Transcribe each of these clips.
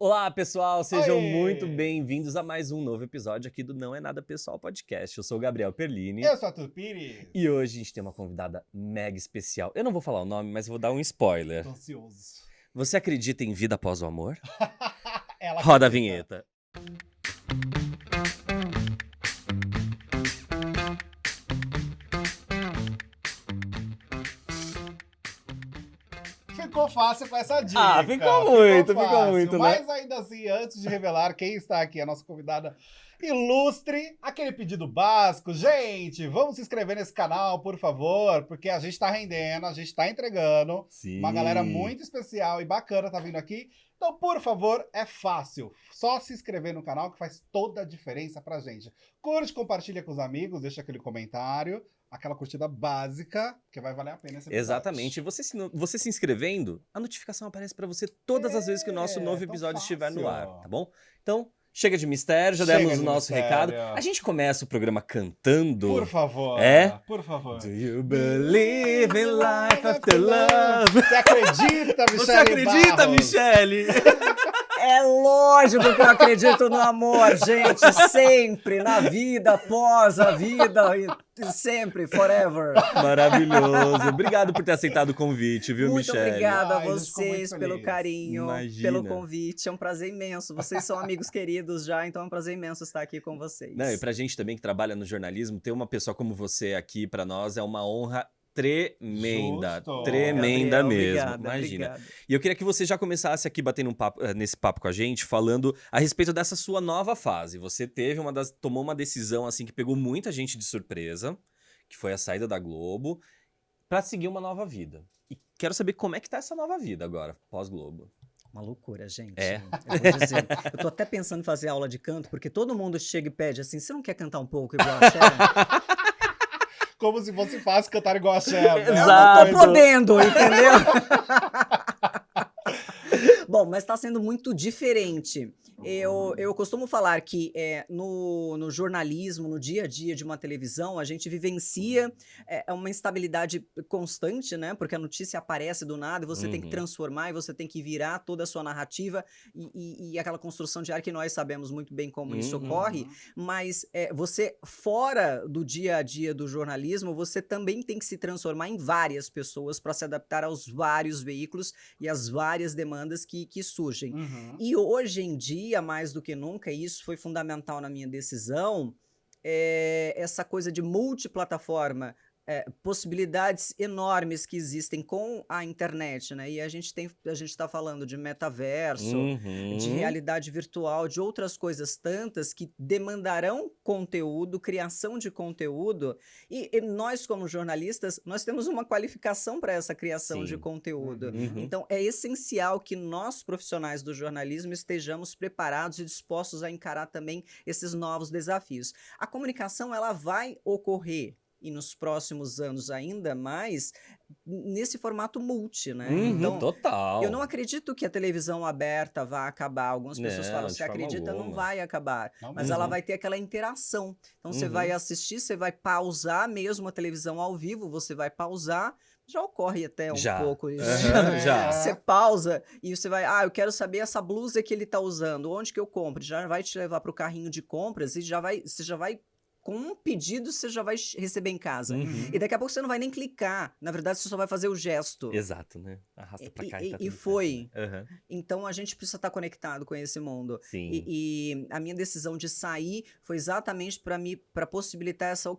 Olá, pessoal, sejam Oi! muito bem-vindos a mais um novo episódio aqui do Não é Nada Pessoal Podcast. Eu sou o Gabriel Perlini Eu sou Arthur Pires. e hoje a gente tem uma convidada mega especial. Eu não vou falar o nome, mas vou dar um spoiler. Tô ansioso. Você acredita em vida após o amor? Ela Roda a acredita. vinheta. Ficou fácil com essa dica. Ah, ficou muito, né? Mas ainda assim, antes de revelar quem está aqui, a nossa convidada ilustre, aquele pedido básico. Gente, vamos se inscrever nesse canal, por favor, porque a gente tá rendendo, a gente tá entregando. Sim. Uma galera muito especial e bacana tá vindo aqui. Então, por favor, é fácil. Só se inscrever no canal que faz toda a diferença pra gente. Curte, compartilha com os amigos, deixa aquele comentário. Aquela curtida básica, que vai valer a pena esse episódio. Exatamente. E você se inscrevendo, a notificação aparece pra você todas as vezes que o nosso novo tão episódio estiver no ar, fácil. tá bom? Então, chega de mistério, já Chega demos o de nosso mistério. recado. A gente começa o programa cantando. Por favor. É? Por favor. Do you believe in life after love? Você acredita, Michele Você acredita, Barros? Michele? É lógico que eu acredito no amor, gente, sempre, na vida, após a vida, e sempre, forever. Maravilhoso. Obrigado por ter aceitado o convite, viu, Muito Michele? obrigada a Ai, a gente ficou muito vocês pelo feliz. carinho, Imagina. pelo convite, é um prazer imenso. Vocês são amigos queridos já, então é um prazer imenso estar aqui com vocês. Não, e pra gente também que trabalha no jornalismo, ter uma pessoa como você aqui pra nós é uma honra tremenda. Justo. Tremenda Gabriel, mesmo. obrigada, Imagina. obrigada. E eu queria que você já começasse aqui batendo nesse papo com a gente, falando a respeito dessa sua nova fase. Você tomou uma decisão assim que pegou muita gente de surpresa, que foi a saída da Globo, pra seguir uma nova vida. E quero saber como é que tá essa nova vida agora, pós-Globo. Uma loucura, gente. É. Eu vou dizer, eu tô até pensando em fazer aula de canto, porque todo mundo chega e pede assim, você não quer cantar um pouco igual a Cher? Como se fosse fácil cantar igual a Cher. Né? Exato. Tô podendo, entendeu? Bom, mas tá sendo muito diferente. Eu costumo falar que no jornalismo, no dia a dia de uma televisão, a gente vivencia uma instabilidade constante, né? Porque a notícia aparece do nada e você tem que transformar e você tem que virar toda a sua narrativa e aquela construção diária que nós sabemos muito bem como isso ocorre. Mas você, fora do dia a dia do jornalismo, você também tem que se transformar em várias pessoas para se adaptar aos vários veículos e às várias demandas que surgem. E hoje em dia, mais do que nunca, e isso foi fundamental na minha decisão, essa coisa de multiplataforma, possibilidades enormes que existem com a internet, né? E a gente está falando de metaverso, de realidade virtual, de outras coisas tantas que demandarão conteúdo, criação de conteúdo, e nós como jornalistas, nós temos uma qualificação para essa criação de conteúdo. Então é essencial que nós profissionais do jornalismo estejamos preparados e dispostos a encarar também esses novos desafios. A comunicação ela vai ocorrer e nos próximos anos ainda mais, nesse formato multi, né? Então, total. eu não acredito que a televisão aberta vá acabar. Algumas pessoas falam, de você forma acredita, não alguma. vai acabar. Não Mas ela vai ter aquela interação. Então, você vai assistir, você vai pausar mesmo a televisão ao vivo, você vai pausar, já ocorre até um pouco isso. Já. Você pausa e você vai, eu quero saber essa blusa que ele tá usando, onde que eu compro? Já vai te levar pro carrinho de compras e você já vai com um pedido, você já vai receber em casa. E daqui a pouco você não vai nem clicar. Na verdade, você só vai fazer o gesto. Exato, né? Arrasta pra cá e tá E tudo foi. certo, né? Então, a gente precisa estar conectado com esse mundo. Sim. E a minha decisão de sair foi exatamente para possibilitar essa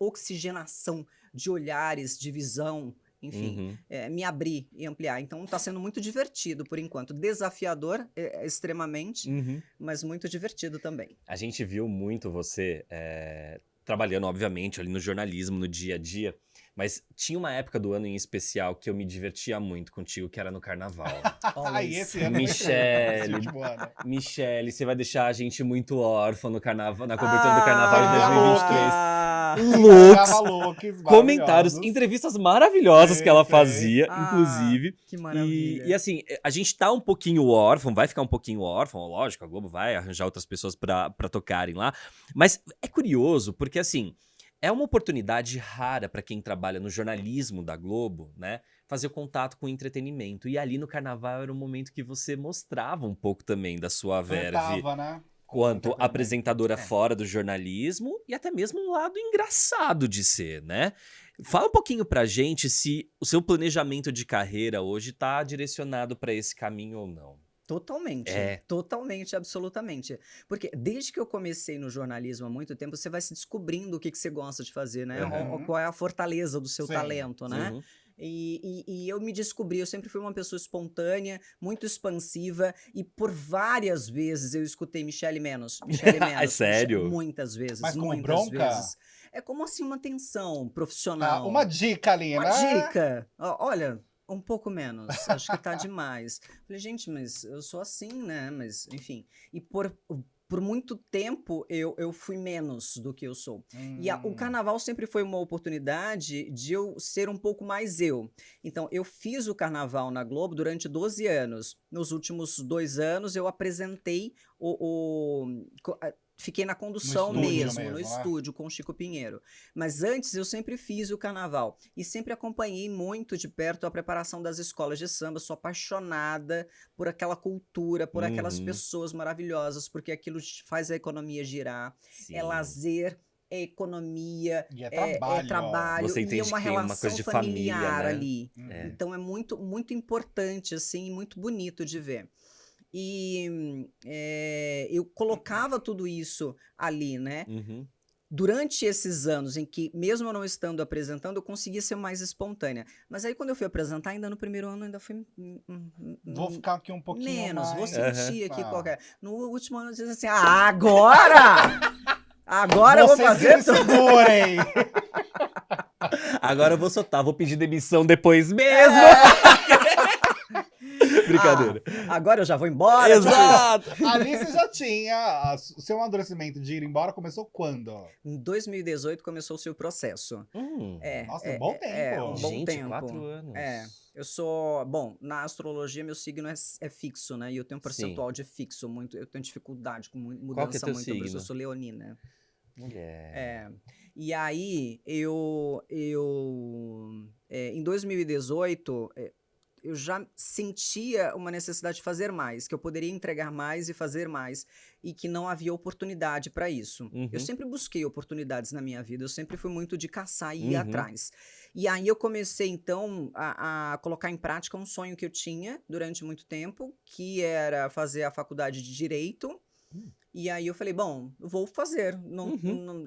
oxigenação de olhares, de visão, enfim, me abrir e ampliar. Então, está sendo muito divertido, por enquanto. Desafiador, extremamente, mas muito divertido também. A gente viu muito você trabalhando, obviamente, ali no jornalismo, no dia a dia, mas tinha uma época do ano em especial que eu me divertia muito contigo, que era no carnaval. Aí esse ano Michele, esse último ano. Michele, você vai deixar a gente muito órfã no carnaval, na cobertura do carnaval de 2023. Looks, comentários, entrevistas maravilhosas que ela fazia, inclusive. Que maravilha. E assim, a gente tá um pouquinho órfão, vai ficar um pouquinho órfão, lógico, a Globo vai arranjar outras pessoas pra tocarem lá. Mas é curioso, porque assim, é uma oportunidade rara pra quem trabalha no jornalismo da Globo, né? fazer contato com o entretenimento. E ali no carnaval era um momento que você mostrava um pouco também da sua verve. Flertava, né? Quanto Entretenimento. apresentadora fora do jornalismo e até mesmo um lado engraçado de ser, né? Fala um pouquinho pra gente se o seu planejamento de carreira hoje tá direcionado pra esse caminho ou não. Totalmente, É. totalmente, absolutamente. Porque desde que eu comecei no jornalismo há muito tempo, você vai se descobrindo o que você gosta de fazer, né? Uhum. Qual é a fortaleza do seu Sim, talento, né? Uhum. E eu me descobri, eu sempre fui uma pessoa espontânea, muito expansiva, e por várias vezes eu escutei Michele menos, Michele menos. Sério? Muitas vezes, Mas como muitas bronca? vezes. É como assim uma tensão Tá, profissional. uma dica ali, Uma né? dica. Olha, um pouco menos. Acho que tá demais. Falei, gente, mas eu sou assim, né? Mas, enfim. E por muito tempo eu fui menos do que eu sou. E o carnaval sempre foi uma oportunidade de eu ser um pouco mais eu. Então, eu fiz o carnaval na Globo durante 12 anos. Nos últimos 2 anos, eu apresentei fiquei na condução No estúdio mesmo, no mesmo, né? estúdio com o Chico Pinheiro. Mas antes eu sempre fiz o carnaval e sempre acompanhei muito de perto a preparação das escolas de samba. Sou apaixonada por aquela cultura, por aquelas Uhum. pessoas maravilhosas, porque aquilo faz a economia girar. Sim. É lazer, é economia, E é é trabalho. trabalho Você e é entende uma que tem uma relação coisa de família, familiar né? ali. É. Então é muito, muito importante, assim, e muito bonito de ver. E eu colocava tudo isso ali, né? Uhum. Durante esses anos em que, mesmo eu não estando apresentando, eu conseguia ser mais espontânea. Mas aí, quando eu fui apresentar, ainda no primeiro ano, ainda fui Vou ficar aqui um pouquinho menos. Vou mais. sentir aqui Tá. qualquer. No último ano, eu disse assim: agora! Agora eu vou Vocês fazer que me segurem! Agora eu vou soltar, vou pedir demissão depois mesmo. Brincadeira. Agora eu já vou embora. Exato! Ali você já tinha. O seu amadurecimento de ir embora começou quando? Em 2018 começou o seu processo. Nossa, um bom tempo. Um bom Gente, tempo. 4 anos. Eu sou. Bom, na astrologia, meu signo é fixo, né? E eu tenho um percentual de fixo. Eu tenho dificuldade com Qual que é mudança teu muito brusca. signo? Eu sou leonina. Mulher. E aí, em 2018, eu já sentia uma necessidade de fazer mais, que eu poderia entregar mais e fazer mais, e que não havia oportunidade para isso. Uhum. Eu sempre busquei oportunidades na minha vida, eu sempre fui muito de caçar e ir Uhum. atrás. E aí eu comecei, então, a colocar em prática um sonho que eu tinha durante muito tempo, que era fazer a faculdade de Direito. E aí eu falei, bom, eu vou fazer.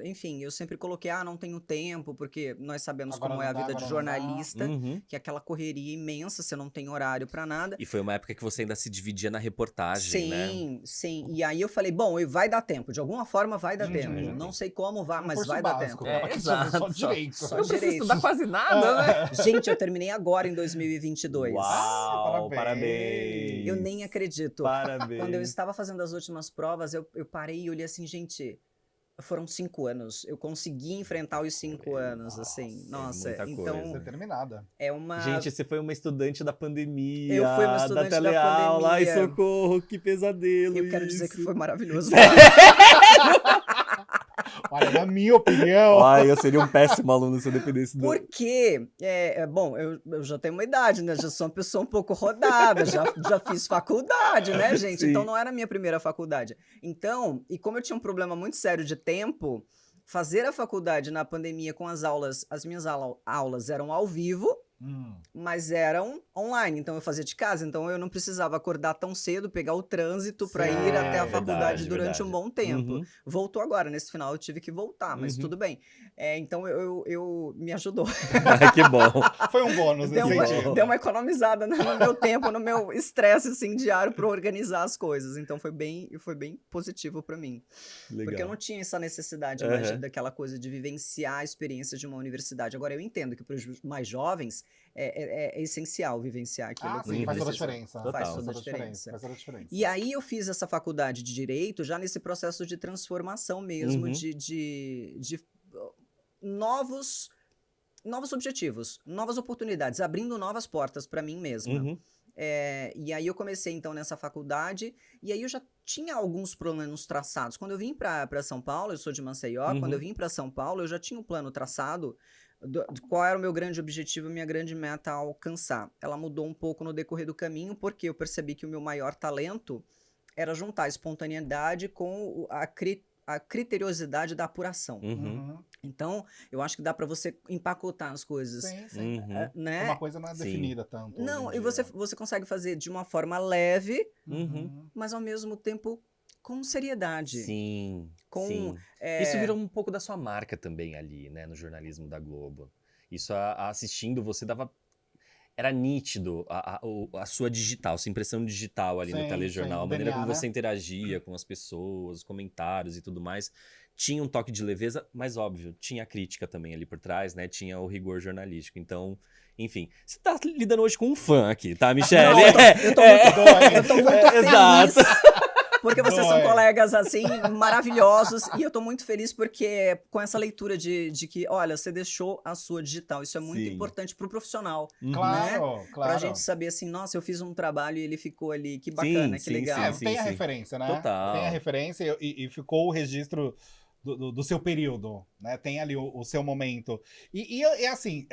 Enfim, eu sempre coloquei, não tenho tempo, porque nós sabemos Agora como é não a dá, vida de agora não dá. jornalista, Uhum. que é aquela correria imensa, você não tem horário pra nada. E foi uma época que você ainda se dividia na reportagem, né? Sim. E aí eu falei, bom, vai dar tempo, de alguma forma vai dar tempo. Uhum. Não sei como, mas curso vai dar básico, tempo. acaba que só direito. Só Não precisa direito. estudar quase nada, né? Gente, eu terminei agora em 2022. Uau, parabéns. parabéns. Eu nem acredito. Parabéns. Quando eu estava fazendo as últimas provas, eu parei e olhei assim, gente, foram 5 anos. Eu consegui enfrentar os 5 anos, assim. Nossa, muita então coisa. Determinada. é uma... Gente, você foi uma estudante da pandemia. Eu fui uma estudante da teleaula. Ai, pandemia. socorro, que pesadelo Eu quero dizer que isso. foi maravilhoso. Olha, na minha opinião. Ai, eu seria um péssimo aluno se eu dependesse do... Porque, bom, eu já tenho uma idade, né? Já sou uma pessoa um pouco rodada, já fiz faculdade, né, gente? Sim. Então não era a minha primeira faculdade. Então, e como eu tinha um problema muito sério de tempo, fazer a faculdade na pandemia com as minhas aulas eram ao vivo, mas eram online, então eu fazia de casa, então eu não precisava acordar tão cedo, pegar o trânsito para ir até a faculdade durante um bom tempo. Uhum. Voltou agora, nesse final eu tive que voltar, mas tudo bem. Então eu me ajudou. Que bom. Foi um bônus nesse sentido. Deu uma economizada no meu tempo, no meu estresse assim, diário para organizar as coisas. Então foi bem positivo para mim. Legal. Porque eu não tinha essa necessidade mais daquela coisa de vivenciar a experiência de uma universidade. Agora eu entendo que para os mais jovens é essencial vivenciar aquilo. Sim, faz toda a precisa. diferença. Total. Faz toda a diferença. Faz toda a diferença. E aí eu fiz essa faculdade de Direito já nesse processo de transformação mesmo, de novos objetivos, novas oportunidades, abrindo novas portas para mim mesma. E aí eu comecei então nessa faculdade, e aí eu já tinha alguns planos traçados. Quando eu vim para São Paulo, eu sou de Maceió, quando eu vim para São Paulo eu já tinha um plano traçado de qual era o meu grande objetivo, a minha grande meta a alcançar. Ela mudou um pouco no decorrer do caminho, porque eu percebi que o meu maior talento era juntar a espontaneidade com a criteriosidade da apuração. Uhum. Então, eu acho que dá para você empacotar as coisas, Sim, sim. né? Uma coisa não é Sim. definida tanto. Não, hoje e em você dia. consegue fazer de uma forma leve, Uhum. mas ao mesmo tempo com seriedade. Sim, Com, sim. Isso virou um pouco da sua marca também ali, né, no jornalismo da Globo. Isso, assistindo, você dava... Era nítido a sua digital, sua impressão digital ali no Sim, telejornal. sim, A o maneira DNA, como né? você interagia com as pessoas, os comentários e tudo mais. Tinha um toque de leveza, mas óbvio, tinha a crítica também ali por trás, né? Tinha o rigor jornalístico. Então, enfim. Você tá lidando hoje com um fã aqui, tá, Michele? Não, eu tô muito, eu tô muito feliz. Exato. Porque vocês são Dói. colegas, assim, maravilhosos. E eu tô muito feliz porque com essa leitura de que, olha, você deixou a sua digital. Isso é muito Sim. importante pro profissional. Claro, Pra claro. gente saber assim, nossa, eu fiz um trabalho e ele ficou ali, que bacana, que sim, legal. sim. Tem a referência, né? Total. Tem a referência e ficou o registro do seu período, né? Tem ali o seu momento. E assim,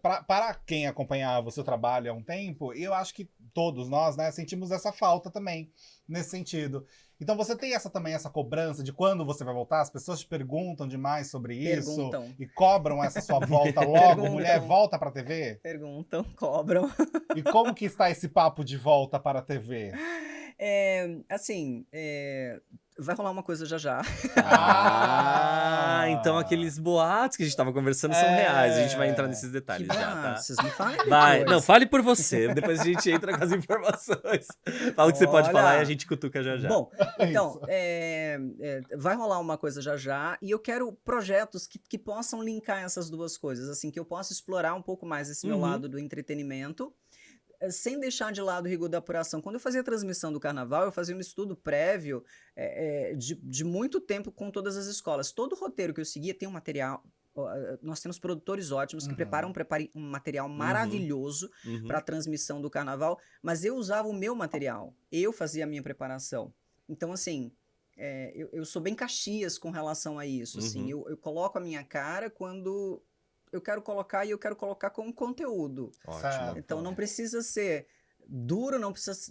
para quem acompanhava o seu trabalho há um tempo, eu acho que todos nós, né, sentimos essa falta também, nesse sentido. Então você tem também essa cobrança de quando você vai voltar? As pessoas te perguntam demais sobre isso Perguntam. e cobram essa sua volta logo. Perguntam. Mulher, volta pra TV? Perguntam, cobram. E como que está esse papo de volta para a TV? Assim, vai rolar uma coisa já já. Então aqueles boatos que a gente tava conversando são reais. A gente vai entrar nesses detalhes já, tá? Vocês me falem Vai, depois. não, fale por você. Depois a gente entra com as informações. Fala o que você pode Olha. falar e a gente cutuca já já. Bom, então, Isso. vai rolar uma coisa já já, e eu quero projetos que possam linkar essas duas coisas, assim, que eu possa explorar um pouco mais esse meu lado do entretenimento, sem deixar de lado o rigor da apuração. Quando eu fazia a transmissão do carnaval, eu fazia um estudo prévio de muito tempo com todas as escolas. Todo roteiro que eu seguia tem um material. Nós temos produtores ótimos que preparam um material maravilhoso para a transmissão do carnaval, mas eu usava o meu material, eu fazia a minha preparação. Então, assim, eu sou bem Caxias com relação a isso. Assim, eu coloco a minha cara quando eu quero colocar, e eu quero colocar com conteúdo. Ótimo. Então não precisa ser duro,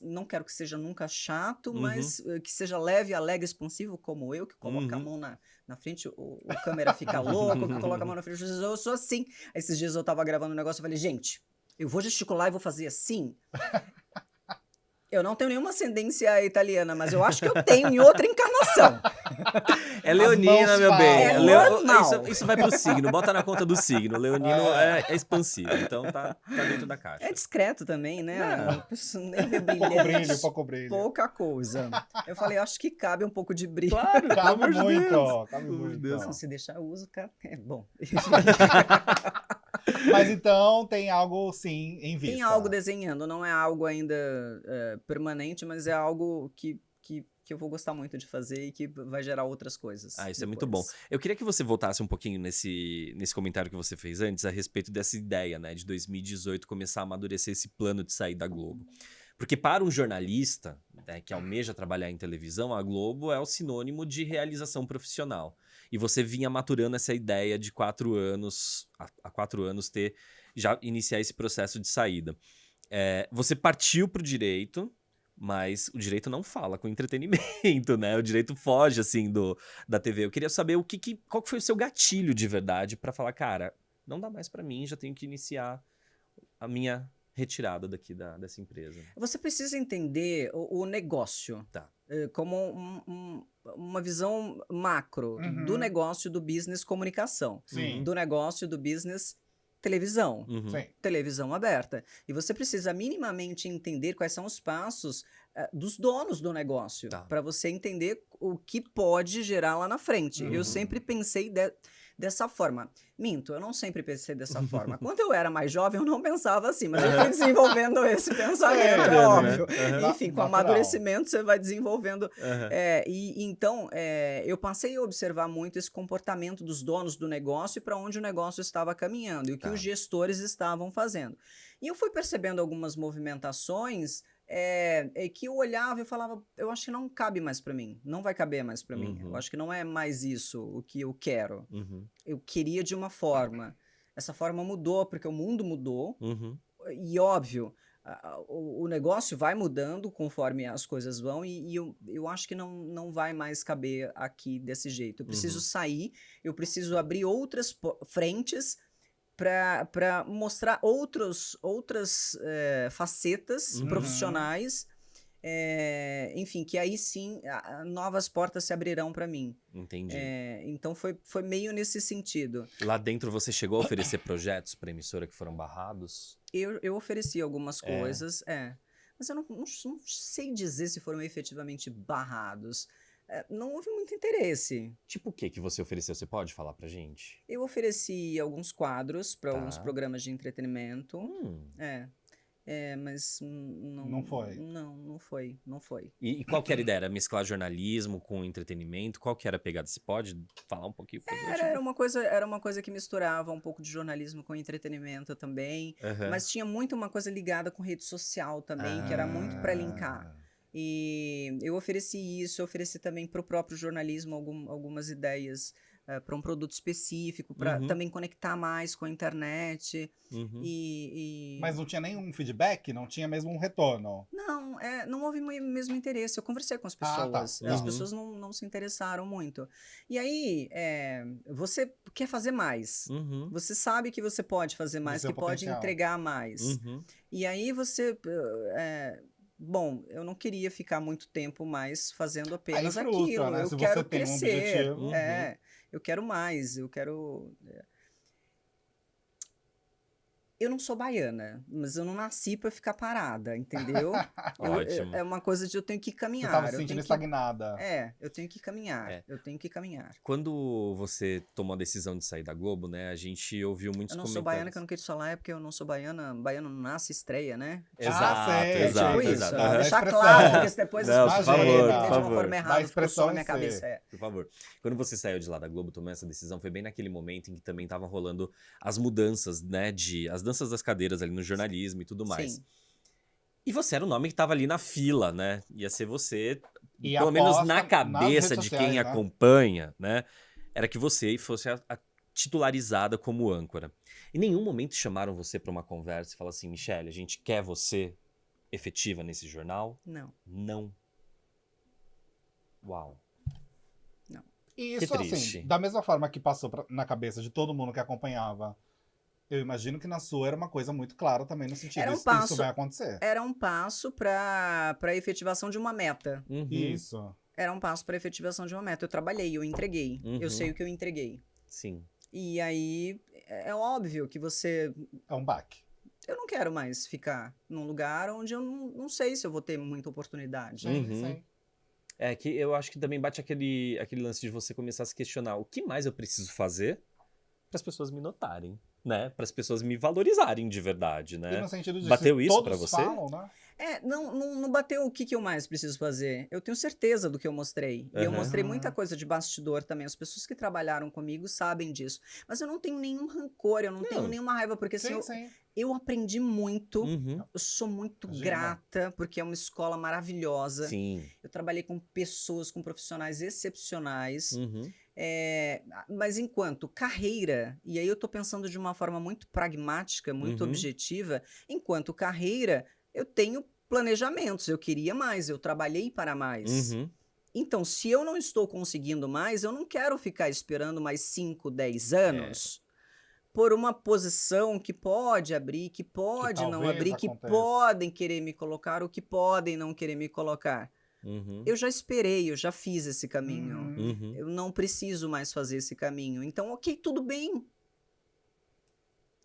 não quero que seja nunca chato, mas que seja leve, alegre, expansivo, como eu, que coloca a mão na frente, o câmera fica louco, que coloca a mão na frente, eu sou assim. Esses dias eu tava gravando um negócio, eu falei, gente, eu vou gesticular e vou fazer assim. Eu não tenho nenhuma ascendência italiana, mas eu acho que eu tenho em outra encarnação. É leonina, mãos meu bem. falam. É normal. Isso vai pro signo, bota na conta do signo. Leonino é expansivo, então tá dentro da caixa. É discreto também, né? Nem vê Pouco brilho, brilhante. pouco brilho. Pouca coisa. Eu falei, acho que cabe um pouco de brilho. Claro, pelo Cabe amor de muito, Deus. cabe Pelo amor de muito. Deus. Se deixar, eu uso, cara. É bom. Mas então tem algo, sim, em vista. Tem algo desenhando, não é algo ainda permanente, mas é algo que eu vou gostar muito de fazer e que vai gerar outras coisas. Isso é muito bom. depois. Eu queria que você voltasse um pouquinho nesse comentário que você fez antes a respeito dessa ideia, né, de 2018 começar a amadurecer esse plano de sair da Globo. Porque para um jornalista, né, que almeja trabalhar em televisão, a Globo é o sinônimo de realização profissional. E você vinha maturando essa ideia de 4 anos, há 4 anos, já iniciar esse processo de saída. Você partiu para o direito, mas o direito não fala com entretenimento, né? O direito foge, assim, da TV. Eu queria saber qual que foi o seu gatilho de verdade para falar, cara, não dá mais para mim, já tenho que iniciar a minha retirada daqui dessa empresa. Você precisa entender o negócio. Tá. Como uma visão macro do negócio do business comunicação. Sim. Do negócio do business televisão. Sim. Televisão aberta. E você precisa minimamente entender quais são os passos dos donos do negócio. Tá. Para você entender o que pode gerar lá na frente. Eu sempre pensei dessa forma. Minto, eu não sempre pensei dessa forma. Quando eu era mais jovem, eu não pensava assim, mas eu fui desenvolvendo esse pensamento, é óbvio. Enfim, com Natural. amadurecimento, você vai desenvolvendo. Então, eu passei a observar muito esse comportamento dos donos do negócio e para onde o negócio estava caminhando e o que os gestores estavam fazendo. E eu fui percebendo algumas movimentações que eu olhava e falava, eu acho que não cabe mais para mim, não vai caber mais para mim. Eu acho que não é mais isso o que eu quero. Eu queria de uma forma. essa forma mudou, porque o mundo mudou, Uhum. e óbvio, o negócio vai mudando conforme as coisas vão, e eu acho que não vai mais caber aqui desse jeito. Eu preciso Uhum. sair, eu preciso abrir outras frentes para mostrar outras facetas Uhum. profissionais, enfim, que aí sim novas portas se abrirão para mim. Entendi. Então foi meio nesse sentido. Lá dentro você chegou a oferecer projetos pra emissora que foram barrados? Eu ofereci algumas É. coisas, mas eu não sei dizer se foram efetivamente barrados. Não houve muito interesse. Tipo o que que você ofereceu? Você pode falar pra gente? Eu ofereci alguns quadros para alguns Tá. programas de entretenimento. Mas Não foi. Não foi, não foi. E qual que era a ideia? Era mesclar jornalismo com entretenimento? Qual que era a pegada? Você pode falar um pouquinho pra gente? Era uma coisa que misturava um pouco de jornalismo com entretenimento também, Aham. mas tinha muito uma coisa ligada com rede social também, que era muito para linkar. E eu ofereci isso, eu ofereci também para o próprio jornalismo algumas ideias para um produto específico, para Uhum. também conectar mais com a internet. Uhum. Mas não tinha nenhum feedback? Não tinha mesmo um retorno? Não houve mesmo interesse. Eu conversei com as Ah, tá. pessoas. As Uhum. pessoas não se interessaram muito. E aí, você quer fazer mais. Uhum. Você sabe que você pode fazer mais, Você que tem o pode potencial. entregar mais. Uhum. E aí você... bom, eu não queria ficar muito tempo mais fazendo apenas Aí frustra, aquilo. né? Eu Se quero você tem um crescer. objetivo. Eu quero mais. Eu não sou baiana, mas eu não nasci para ficar parada, entendeu? Ótimo. É uma coisa de eu tenho que Você caminhar. tava se eu sentindo tenho que, estagnada. eu tenho que caminhar. É. Eu tenho que caminhar. Quando você tomou a decisão de sair da Globo, né? A gente ouviu muitos Eu não sou comentários. baiana, que eu não quis falar, é porque eu não sou baiana. Baiano não nasce, estreia, né? Exato, sei, exato, tipo isso. exato. Dá Vou Aham. deixar expressão. claro, porque se depois Não, as por pessoas favor, podem por entender de uma favor. forma Dá errada, ficou só expressão na minha em cabeça. C. Por favor. Quando você saiu de lá da Globo, tomou essa decisão, foi bem naquele momento em que também estavam rolando as mudanças, né? As danças das cadeiras ali no jornalismo e tudo mais. Sim. E você era o nome que tava ali na fila, né? Ia ser você, E pelo menos aposta na nas cabeça redes de sociais, quem né? acompanha, né? Era que você fosse a titularizada como âncora. Em nenhum momento chamaram você pra uma conversa e falaram assim, Michele, a gente quer você efetiva nesse jornal? Não. Não. Uau. E Que isso, triste. assim, da mesma forma que passou na cabeça de todo mundo que acompanhava, eu imagino que na sua era uma coisa muito clara também no sentido, Era um isso passo. vai acontecer. Era um passo para a efetivação de uma meta. Uhum. Isso. Era um passo para a efetivação de uma meta. Eu trabalhei, eu entreguei. Uhum. Eu sei o que eu entreguei. Sim. E aí, é óbvio que você... É um baque. Eu não quero mais ficar num lugar onde eu não sei se eu vou ter muita oportunidade. Uhum. Sim. É que eu acho que também bate aquele lance de você começar a se questionar o que mais eu preciso fazer para as pessoas me notarem, né? Para as pessoas me valorizarem de verdade, E né? no sentido de Bateu se isso todos pra você? falam, né? Não bateu o que eu mais preciso fazer. Eu tenho certeza do que eu mostrei. E eu Aham. mostrei muita coisa de bastidor também. As pessoas que trabalharam comigo sabem disso. Mas eu não tenho nenhum rancor, eu não tenho nenhuma raiva, porque assim, Sim. eu aprendi muito. Uhum. Eu sou muito Imagina. grata, porque é uma escola maravilhosa. Sim. Eu trabalhei com pessoas, com profissionais excepcionais. Uhum. Mas enquanto carreira, e aí eu tô pensando de uma forma muito pragmática, muito Uhum. objetiva, enquanto carreira, eu tenho planejamentos, eu queria mais, eu trabalhei para mais. Uhum. Então, se eu não estou conseguindo mais, eu não quero ficar esperando mais 5, 10 anos por uma posição que pode abrir, que pode não talvez abrir, que aconteça. podem querer me colocar ou que podem não querer me colocar. Uhum. Eu já esperei, eu já fiz esse caminho. Uhum. Eu não preciso mais fazer esse caminho. Então, ok, tudo bem.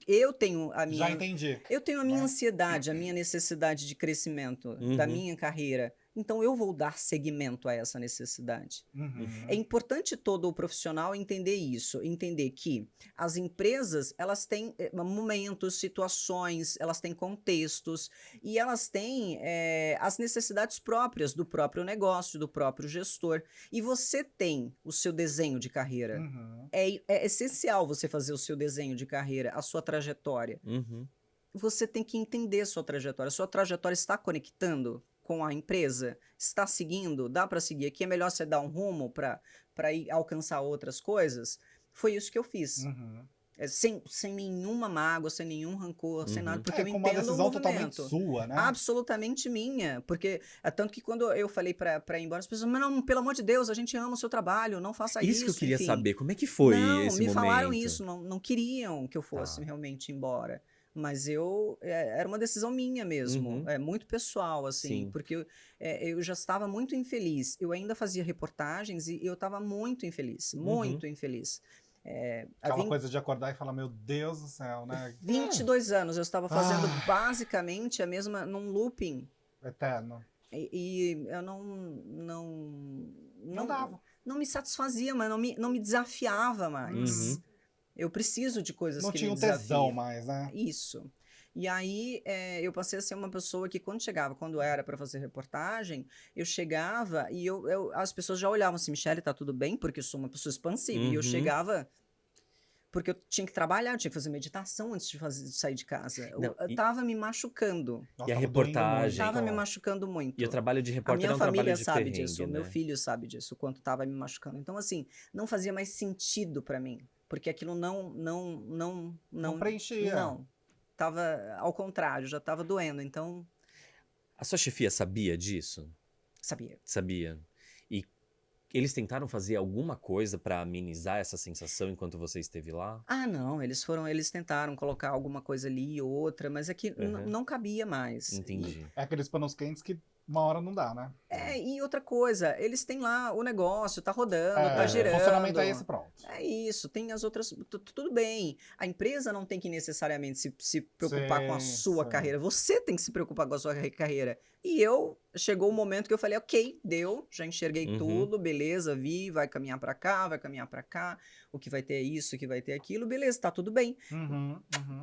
Eu tenho a Já minha, entendi. eu tenho a minha Né? ansiedade, a minha necessidade de crescimento da minha carreira. Então, eu vou dar seguimento a essa necessidade. É importante todo o profissional entender isso, entender que as empresas, elas têm momentos, situações, elas têm contextos e elas têm as necessidades próprias do próprio negócio, do próprio gestor. E você tem o seu desenho de carreira. É essencial você fazer o seu desenho de carreira, a sua trajetória. Uhum. Você tem que entender a sua trajetória. A sua trajetória está conectando com a empresa? Está seguindo? Dá para seguir? Aqui é melhor você dar um rumo para ir alcançar outras coisas? Foi isso que eu fiz. sem nenhuma mágoa, sem nenhum rancor, sem nada, porque eu com uma entendo o decisão totalmente movimento. sua, né? Absolutamente minha, porque tanto que quando eu falei pra ir embora, as pessoas, mas não, pelo amor de Deus, a gente ama o seu trabalho, não faça isso. Isso que eu queria enfim. saber, como é que foi Não, esse me momento? falaram isso, não queriam que eu fosse Tá. realmente embora. Mas era uma decisão minha mesmo, Uhum. muito pessoal, assim, Sim. porque eu já estava muito infeliz. Eu ainda fazia reportagens e eu estava muito infeliz, muito infeliz. Há Aquela coisa de acordar e falar, meu Deus do céu, né? 22 anos eu estava fazendo Ah. basicamente a mesma, num looping. Eterno. E eu Não dava. não me satisfazia, mas não me desafiava mais. Uhum. Eu preciso de coisas Não que tinha me um tesão desafiam. mais, né? Isso. E aí eu passei a ser uma pessoa que quando era para fazer reportagem, eu chegava e as pessoas já olhavam assim, Michele, tá tudo bem? Porque eu sou uma pessoa expansiva. E eu Uhum. chegava porque eu tinha que trabalhar, eu tinha que fazer meditação antes de sair de casa. Não, Eu tava me machucando. Nossa, E a tava doendo reportagem? muito. Tava me machucando muito. E o trabalho de A repórter minha é um trabalho família de sabe perrengue, disso, o meu né? filho sabe disso, o quanto tava me machucando. Então, assim, não fazia mais sentido pra mim, porque aquilo Não preenchia. não. Tava ao contrário, já tava doendo, então A sua chefia sabia disso? sabia. Sabia? E eles tentaram fazer alguma coisa pra amenizar essa sensação enquanto você esteve lá? Ah, não, eles tentaram colocar alguma coisa ali e outra, mas é que Uhum. não cabia mais. Entendi. É aqueles panos quentes que uma hora não dá, né? E outra coisa, eles têm lá o negócio, tá rodando, tá O girando. funcionamento é esse, pronto. É isso, tem as outras. Tudo bem. A empresa não tem que necessariamente se preocupar com a Sim, sua sim. carreira. Você tem que se preocupar com a sua carreira. E chegou o momento que eu falei, ok, deu, já enxerguei Uhum. tudo, beleza, vai caminhar pra cá, vai caminhar pra cá. O que vai ter é isso, o que vai ter aquilo, beleza, tá tudo bem.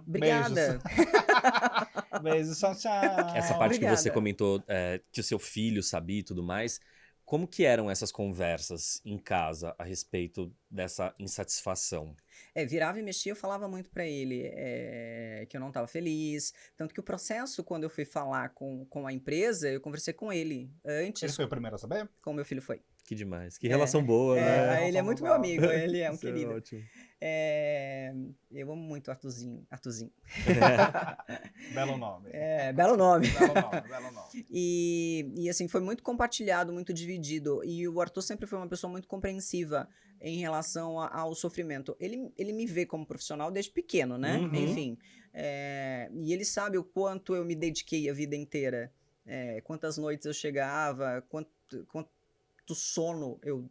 Obrigada. Beijos. Beijos, tchau, tchau. Essa parte que você Obrigada. comentou, que o seu filho sabia e tudo mais, como que eram essas conversas em casa a respeito dessa insatisfação? Virava e mexia, eu falava muito pra ele que eu não estava feliz. Tanto que o processo, quando eu fui falar com a empresa, eu conversei com ele Ele antes, foi o primeiro a saber? como meu filho foi. Que demais. Que relação boa, né? relação Ele é muito meu boa. amigo, ele é um Isso é querido. ótimo. Eu amo muito o Arthurzinho. Belo nome. Belo nome. Belo nome. E assim, foi muito compartilhado, muito dividido. E o Arthur sempre foi uma pessoa muito compreensiva em relação ao sofrimento. Ele me vê como profissional desde pequeno, né? Uhum. Enfim. E ele sabe o quanto eu me dediquei a vida inteira. Quantas noites eu chegava, quanto sono eu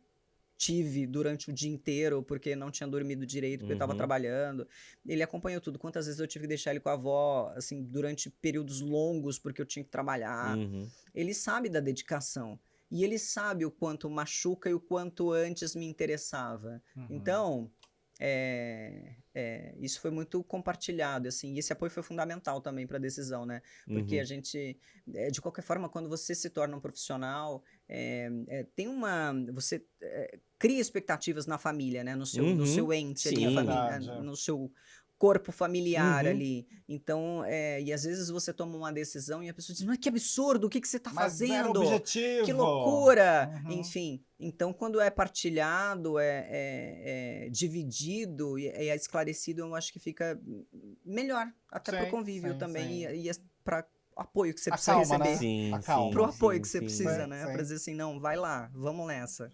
tive durante o dia inteiro, porque não tinha dormido direito, porque eu estava Uhum. trabalhando. Ele acompanhou tudo. Quantas vezes eu tive que deixar ele com a avó, assim, durante períodos longos, porque eu tinha que trabalhar. Uhum. Ele sabe da dedicação. E ele sabe o quanto machuca e o quanto antes me interessava. Então, isso foi muito compartilhado, assim. E esse apoio foi fundamental também para a decisão, né? Porque Uhum. a gente, de qualquer forma, quando você se torna um profissional, você cria expectativas na família, né? No seu ente ali, Sim. Verdade. no seu corpo familiar Uhum. ali. Então, e às vezes você toma uma decisão e a pessoa diz, mas que absurdo, o que você está Mas era fazendo? objetivo. Que loucura! Uhum. Enfim, então quando é partilhado, é dividido e é esclarecido, eu acho que fica melhor, até para o Sim, convívio sim, também sim. e para apoio que você precisa Acalma, né? receber. Sim, Acalma. Pro sim, apoio sim, que você sim. precisa, Sim, né? sim. Pra dizer assim, não, vai lá, vamos nessa.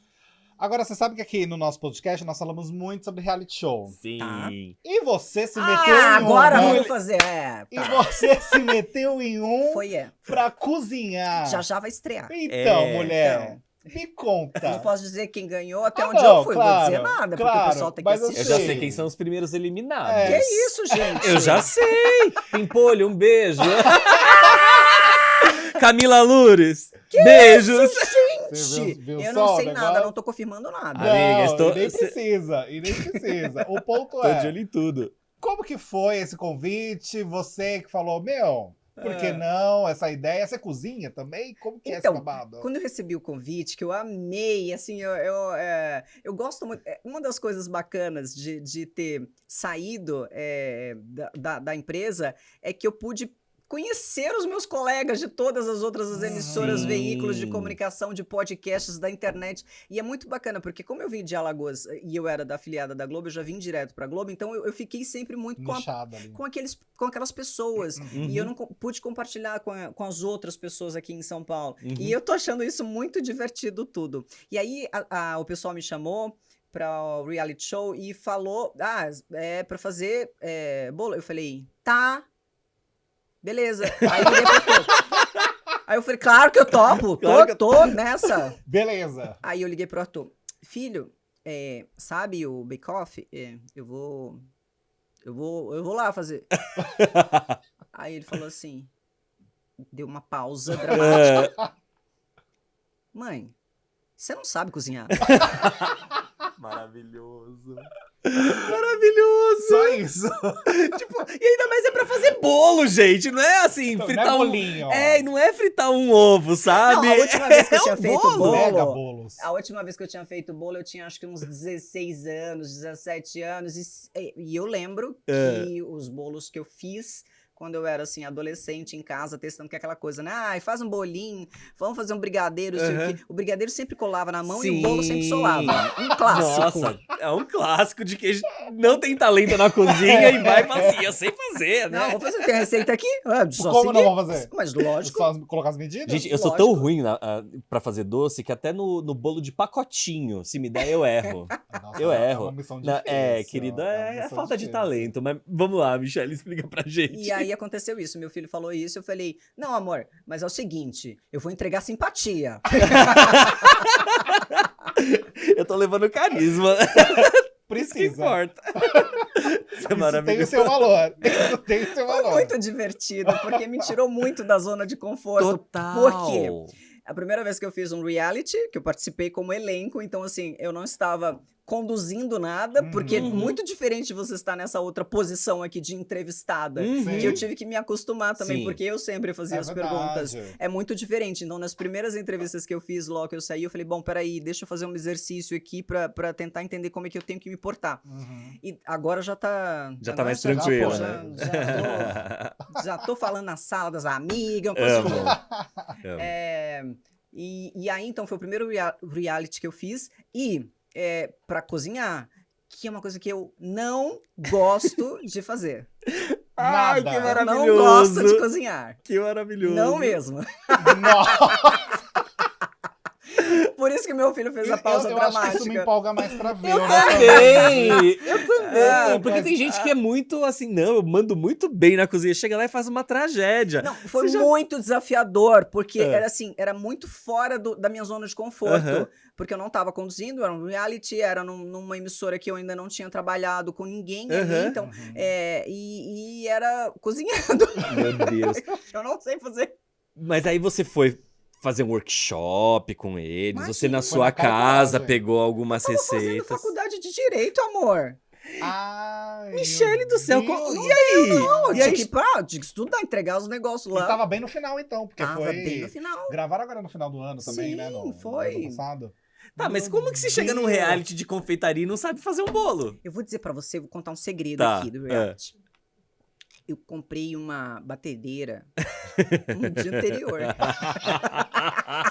Agora, você sabe que aqui no nosso podcast nós falamos muito sobre reality show. Sim. Tá. E você se meteu em Agora um, né? vamos fazer. E Tá. você se meteu em um Foi, pra cozinhar. Já vai estrear. Então, mulher, me conta. Não posso dizer quem ganhou até Ah, onde não, eu fui, claro, vou dizer nada, porque claro, o pessoal tem que mas eu assistir. Eu já Sim. sei quem são os primeiros eliminados. É. Que isso, gente? Eu já sei! Pimpolho, um beijo! Camila Loures, beijos! Você viu Eu só não o sei nada, negócio? não tô confirmando nada. Não, Amiga, estou- e nem precisa, e nem precisa. O ponto Tô é, de olho em tudo. como que foi esse convite? Você que falou, meu, por que não essa ideia? Você cozinha também? Como que é esse Então, babado? quando eu recebi o convite, que eu amei, assim, eu gosto muito. Uma das coisas bacanas de ter saído da empresa é que eu pude conhecer os meus colegas de todas as outras emissoras, Sim. veículos de comunicação, de podcasts, da internet. E é muito bacana, porque como eu vim de Alagoas e eu era da afiliada da Globo, eu já vim direto pra Globo, então eu fiquei sempre muito Nichado ali. com aquelas pessoas. Uhum. E eu não pude compartilhar com as outras pessoas aqui em São Paulo. Uhum. E eu tô achando isso muito divertido tudo. E aí o pessoal me chamou para o reality show e falou, é pra fazer bolo. Eu falei, tá, beleza. Aí eu liguei pro Arthur. Aí eu falei, claro que eu topo, Claro tô nessa. Beleza. Aí eu liguei pro Arthur, filho, sabe o Bake Off? Eu vou lá fazer. Aí ele falou assim, deu uma pausa dramática. Mãe, você não sabe cozinhar. Maravilhoso. Maravilhoso. Só isso. Tipo, e ainda mais é pra fazer bolo, gente. Não é assim, Então, fritar não é um... bolinho. E não é fritar um ovo, sabe? Não, a última vez que eu tinha feito bolo, Mega bolos. a última vez que eu tinha feito bolo, eu tinha acho que uns 16 anos, 17 anos. E eu lembro que os bolos que eu fiz quando eu era, assim, adolescente em casa, testando que é aquela coisa, né? Faz um bolinho, vamos fazer um brigadeiro, sei o quê. O brigadeiro sempre colava na mão e o bolo sempre solava. Um clássico. Nossa, é um clássico de quem não tem talento na cozinha e vai pra assim, eu sei fazer, né? Não, vou fazer, tem receita aqui? Só Como não seguir. vou fazer? Mas lógico. Só colocar as medidas? Gente, eu sou tão ruim pra fazer doce que até no bolo de pacotinho, se me der, eu erro. Nossa, Eu é erro. uma missão difícil. Querido, uma é missão falta de difícil. talento. Mas vamos lá, Michelle, explica pra gente. E aí aconteceu isso, meu filho falou isso, eu falei, não, amor, mas é o seguinte, eu vou entregar simpatia. Eu tô levando carisma. Isso que Precisa. importa. Isso é Isso tem maravilhoso. o seu valor. Isso tem o seu Foi valor. muito divertido, porque me tirou muito da zona de conforto. Total. Por quê? A primeira vez que eu fiz um reality, que eu participei como elenco, então assim, eu não estava conduzindo nada, porque é muito diferente de você estar nessa outra posição aqui de entrevistada, que eu tive que me acostumar também, Sim. porque eu sempre fazia as perguntas. É muito diferente. Então, nas primeiras entrevistas que eu fiz, logo que eu saí, eu falei, bom, peraí, deixa eu fazer um exercício aqui pra tentar entender como é que eu tenho que me portar. E agora já tá... Já tá agora mais já- tranquilo, já- né? Já tô falando na sala das amigas, Amo. Amo. E aí, então, foi o primeiro reality que eu fiz. E pra cozinhar, que é uma coisa que eu não gosto de fazer. Ai, Nada. que Eu maravilhoso. não gosto de cozinhar. Que maravilhoso. Não mesmo. Nossa, Por isso que meu filho fez a pausa eu acho que dramática. isso me empolga mais pra ver. Eu honestamente. também! Eu também! Porque mas- tem gente que é muito assim, não, eu mando muito bem na cozinha. Chega lá e faz uma tragédia. Não, foi Você já- muito desafiador, porque É. era assim, era muito fora da minha zona de conforto. Aham. Porque eu não tava conduzindo, era um reality, era numa emissora que eu ainda não tinha trabalhado com ninguém ali, Aham. então, e era cozinhando. Meu Deus. Eu não sei fazer. Mas aí você foi fazer um workshop com eles, você na Imagina. sua Foi na cara casa coragem. pegou algumas Tava fazendo receitas. faculdade de Direito, amor. Ai, Michele meu do céu, Deus. e aí? Não, eu E aí? tinha que estudar, entregar os negócios lá. E tava bem no final, então, porque Tava foi... bem no final. Gravaram agora no final do ano também, né? Sim, No foi. ano passado. Tá, mas Meu como que você chega num Deus. reality de confeitaria e não sabe fazer um bolo? Eu vou dizer pra você, vou contar um segredo Tá, aqui do reality. Eu comprei uma batedeira no dia anterior.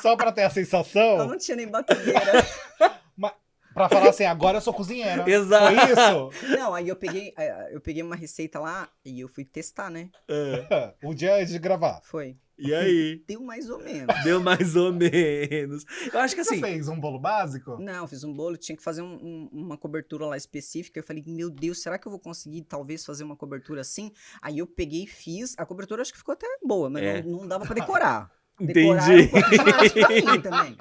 Só pra ter a Eu sensação, não tinha nem batedeira. pra falar assim, agora eu sou cozinheira. Exato. Foi isso? Não, aí eu peguei uma receita lá e eu fui testar, né? O dia antes de gravar. Foi. E aí? Deu mais ou menos. Deu mais ou menos. Eu acho que Você assim. fez um bolo básico? Não, eu fiz um bolo, tinha que fazer uma cobertura lá específica. Eu falei, meu Deus, será que eu vou conseguir talvez fazer uma cobertura assim? Aí eu peguei e fiz. A cobertura acho que ficou até boa, mas É. não dava pra decorar. Entendi. Decorar era um pouco demais pra mim também.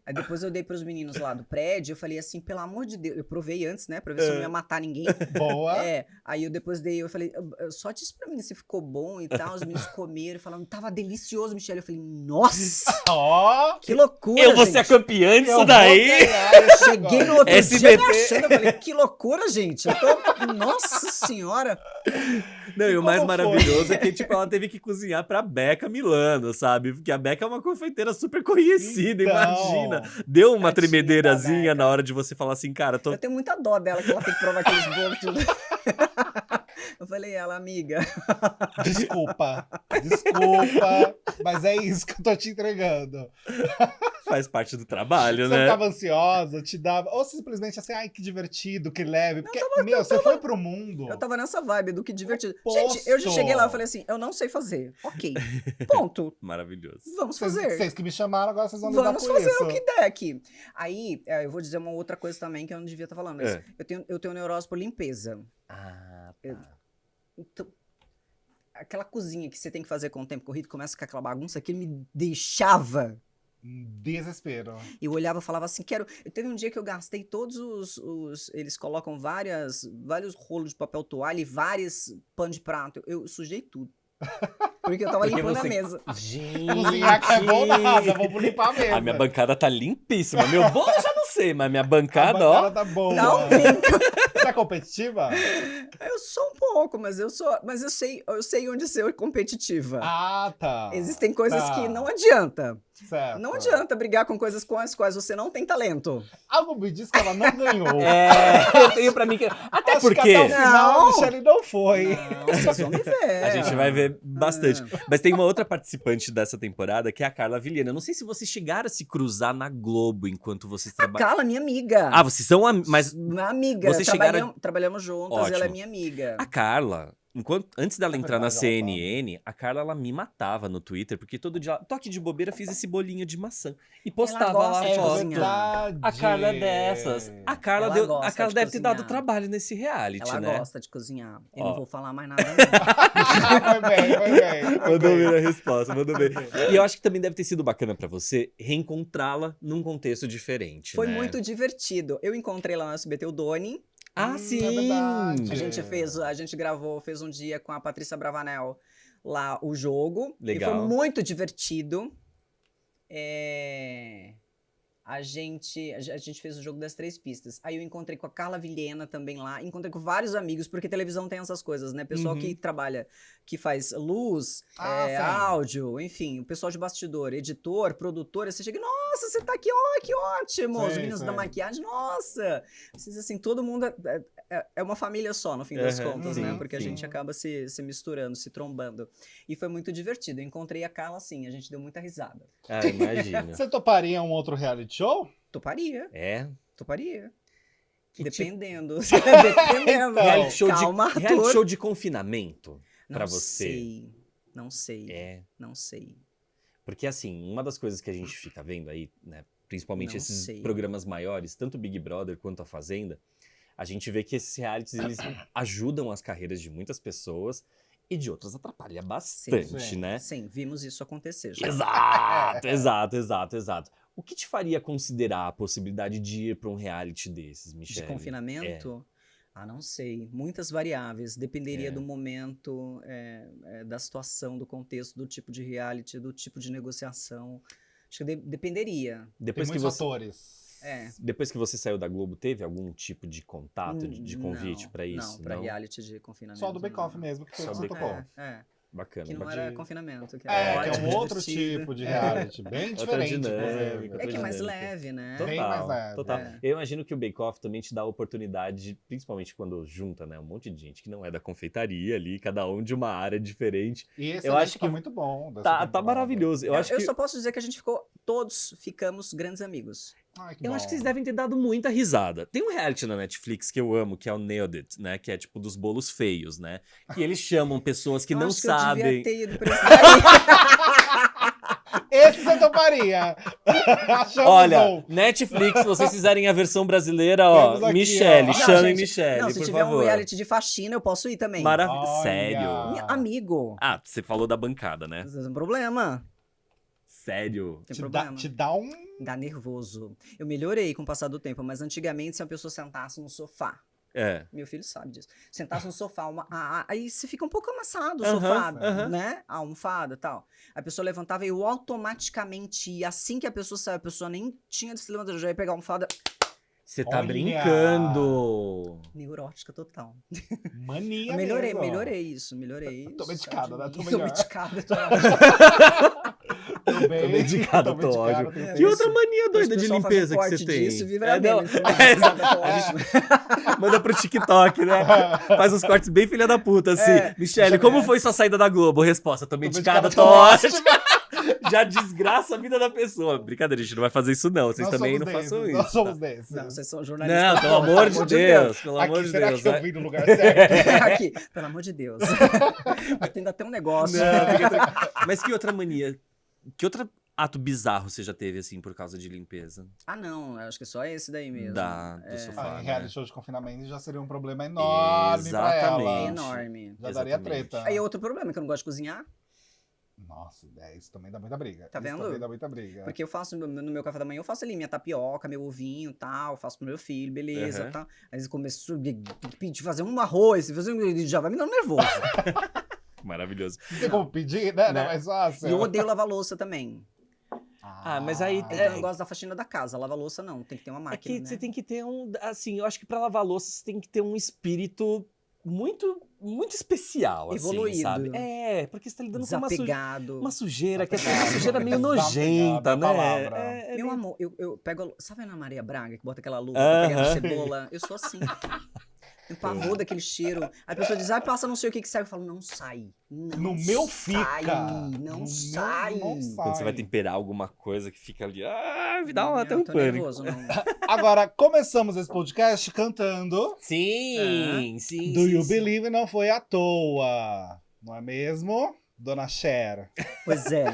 Aí depois eu dei pros meninos lá do prédio, eu falei assim, pelo amor de Deus, eu provei antes, né, pra ver se eu não ia matar ninguém. Boa. Aí eu depois dei, eu falei, só diz pra mim se ficou bom e tal, os meninos comeram, falaram, tava delicioso, Michelle. Eu falei, nossa, Ó, que loucura, Eu vou ser a gente. campeã eu disso vou daí. ganhar esse Cheguei no negócio. outro dia SBT. me achando, eu falei, que loucura, gente. Eu tô, nossa senhora. Não, e o como mais foi? maravilhoso é que, tipo, ela teve que cozinhar pra Becca Milano, sabe? Porque a Becca é uma confeiteira super conhecida, Então, imagina. Deu uma Tadinha da tremedeirazinha Becca. na hora de você falar assim, cara, tô... Eu tenho muita dó dela, que ela tem que provar aqueles bolos tudo. Eu falei, ela, amiga. Desculpa, mas é isso que eu tô te entregando. Faz parte do trabalho, Você né? ficava ansiosa, te dava... Ou simplesmente assim, ai, que divertido, que leve. Porque, você foi pro mundo. Eu tava nessa vibe do que divertido. Oposto. Gente, eu já cheguei lá e falei assim, eu não sei fazer. Ok, ponto. Maravilhoso. Vamos fazer. Vocês que me chamaram, agora vocês vão lidar Vamos com fazer isso. o que der aqui. Aí, eu vou dizer uma outra coisa também que eu não devia estar falando. Mas É. eu tenho neurose por limpeza. Ah, Eu- Então, aquela cozinha que você tem que fazer com o tempo corrido, começa com aquela bagunça, aquilo me deixava. Desespero. Eu olhava e falava assim, quero... Teve um dia que eu gastei todos eles colocam vários rolos de papel toalha e vários pano de prato. Eu sujei tudo. Porque eu tava Porque limpando você- a mesa. Gente! Cozinhar que é bom nada, vamos limpar a mesa. A minha bancada tá limpíssima. Meu bolo eu já não sei, mas minha A bancada, ó. bancada tá boa. Não brinca. Você é competitiva? Eu sou um pouco, mas eu sei onde ser competitiva. Ah, tá. Existem coisas Tá. que não adianta. Certo. Não adianta brigar com coisas com as quais você não tem talento. Algo me diz que ela não ganhou. É, eu tenho pra mim que. Até Acho porque. que até o final Não. a Michelle não foi. Não, vocês vão me ver. A gente vai ver bastante. Ah. Mas tem uma outra participante dessa temporada, que é a Carla Vilhena. Eu não sei se vocês chegaram a se cruzar na Globo enquanto vocês trabalham. Carla, minha amiga. Ah, vocês são. Mas Minha amiga. Vocês chegaram Trabalhamos juntas, Ótimo. ela é minha amiga. a Carla, antes dela É entrar na verdade, ela CNN, a Carla ela me matava no Twitter, porque todo dia, tô aqui de bobeira, fiz esse bolinho de maçã. E postava gosta lá de foto. cozinhar. Verdade. A Carla é dessas. A Carla, Ela deu, gosta a Carla de deve ter dado cozinhar. trabalho nesse reality, Ela né? gosta de cozinhar. Eu Ó. não vou falar mais nada, não. Foi bem, foi bem. Mandou bem a resposta, mandou bem. E eu acho que também deve ter sido bacana pra você reencontrá-la num contexto diferente, Foi né? muito divertido. Eu encontrei lá no SBT o Doni. Ah, É sim! verdade. A gente fez um dia com a Patrícia Bravanel lá o jogo. Legal. E foi muito divertido. A gente fez o jogo das 3 pistas. Aí eu encontrei com a Carla Vilhena também lá. Encontrei com vários amigos, porque televisão tem essas coisas, né? Pessoal Uhum. que trabalha, que faz luz, Sim. áudio, enfim, o pessoal de bastidor, editor, produtor. Você chega, nossa, você tá aqui, ó, que ótimo! Os Sim, meninos sim. da maquiagem, nossa! Vocês, assim, todo mundo é uma família só, no fim das Aham, contas, sim, né? Porque a sim. gente acaba se misturando, se trombando. E foi muito divertido. Eu encontrei a Carla, assim, a gente deu muita risada. Ah, imagina. Você toparia um outro reality show? Toparia. É. Que Dependendo. Dependendo. Então, Reality show, Calma, de, reality Arthur. show de confinamento pra Não você. sei. Não sei. É. Não sei. Porque, assim, uma das coisas que a gente fica vendo aí, né? Principalmente Não esses sei. programas maiores, tanto o Big Brother quanto a Fazenda, a gente vê que esses realities, eles ajudam as carreiras de muitas pessoas e de outras atrapalha bastante, Sim. né? Sim, vimos isso acontecer já. Exato. O que te faria considerar a possibilidade de ir pra um reality desses, De Michelle? confinamento? Ah, não sei. Muitas variáveis. Dependeria É. do momento, da situação, do contexto, do tipo de reality, do tipo de negociação. Acho que dependeria. Depois Tem que muitos você, atores. depois que você saiu da Globo, teve algum tipo de contato, de convite Não, pra isso? Não, pra reality de confinamento. Só do Bake Off não. mesmo, que foi Só o do que você Bake topou. Bacana. Que não bacana. era confinamento. Que É, era que é um ótimo, outro divertido. tipo de reality, bem Outra diferente. dinâmica, inclusive. É que é mais dinâmica. leve, né? Bem mais leve, Total. é. Eu imagino que o Bake Off também te dá a oportunidade, principalmente quando junta, né, um monte de gente que não é da confeitaria ali, cada um de uma área diferente. E esse Eu acho tá que muito bom. dessa Tá temporada. maravilhoso. Eu acho que só posso dizer que a gente todos ficamos grandes amigos. Ai, que eu bom. acho que vocês devem ter dado muita risada. Tem um reality na Netflix que eu amo, que é o Nailed It, né? Que é tipo dos bolos feios, né? Que eles chamam pessoas que Eu não acho sabem. Que eu devia ter ido pra esse daí. Esse você toparia. Achamos Olha, um. Netflix, se vocês fizerem a versão brasileira, ó, Temos aqui, Michelle, ó. Não, chamem gente, Michelle, Não, se por tiver favor. um reality de faxina, eu posso ir também. Olha. Sério? Amigo. Ah, você falou da bancada, né? Não tem problema. Sério? Tem Te problema. dá um... Dá nervoso. Eu melhorei com o passar do tempo, mas antigamente, se a pessoa sentasse no sofá, É. meu filho sabe disso, sentasse no sofá, aí você fica um pouco amassado o Aham, sofá, aham. né? A almofada e tal. A pessoa levantava e eu automaticamente ia. Assim que a pessoa saiu, a pessoa nem tinha de se levantar, eu já ia pegar a almofada. Você tá Olha! brincando. Neurótica total. Mania Melhorei mesmo. melhorei isso, melhorei. Tô isso, medicada, né? tadinho. Tô Tô melhor. medicada, tô Tô bem. Tô medicado, tô ótimo. Que outra mania doida de limpeza que você tem? Disso, vira não. meme, Exato. A gente manda pro TikTok, né? Faz uns cortes bem filha da puta, assim. Michele, como foi sua saída da Globo? Resposta, tô medicada, tô ótima. Já desgraça a vida da pessoa. Brincadeira, a gente não vai fazer isso não. Vocês também não façam isso. Nós somos tá? desses. Não, vocês são jornalistas. Não, pelo amor de Deus. Pelo Aqui, amor de será Deus. que eu vim no lugar certo? Aqui, pelo amor de Deus. Vai ter ainda tem um negócio. Não, fica tranquilo. Mas que outra mania? Que outro ato bizarro você já teve, assim, por causa de limpeza? Ah, não, eu acho que é só esse daí mesmo. Do sofá, Em né? reality show de confinamento já seria um problema enorme pra ela. Exatamente. Enorme. Já daria Exatamente. treta. Aí outro problema, que eu não gosto de cozinhar, Nossa, isso também dá muita briga. Tá Isso vendo? também dá muita briga. porque eu faço no meu café da manhã, eu faço ali minha tapioca, meu ovinho e tal, faço pro meu filho, beleza, Uhum. tal. Aí eles começam a pedir fazer um arroz, já vai me dando nervoso. Maravilhoso. Não tem como pedir, né? Não é mais fácil. E eu odeio lavar louça também. Ah, mas aí- Então eu não gosto da faxina da casa, lavar louça não, tem que ter uma É máquina, que né? você tem que ter um... Assim, eu acho que pra lavar louça você tem que ter um espírito muito, muito especial, assim, Evoluído. sabe? É, porque você tá lidando com Desapegado. uma sujeira, que é uma Desapegado, sujeira meio desapegado nojenta, é a né? palavra. É Meu meio- amor, eu pego. Sabe a Ana Maria Braga que bota aquela luva pra pegar Aham. cebola? Eu sou assim. Tenho pavor daquele cheiro. A pessoa diz, passa não sei o que sai. Eu falo, não sai. Não No meu sai, fica. Não No sai. meu não sai. Quando você vai temperar alguma coisa que fica ali, me dá até um Eu tô pânico. nervoso, não. Agora, começamos esse podcast cantando Sim, sim, Do sim, You sim. Believe não foi à toa. Não é mesmo, dona Cher? Pois é.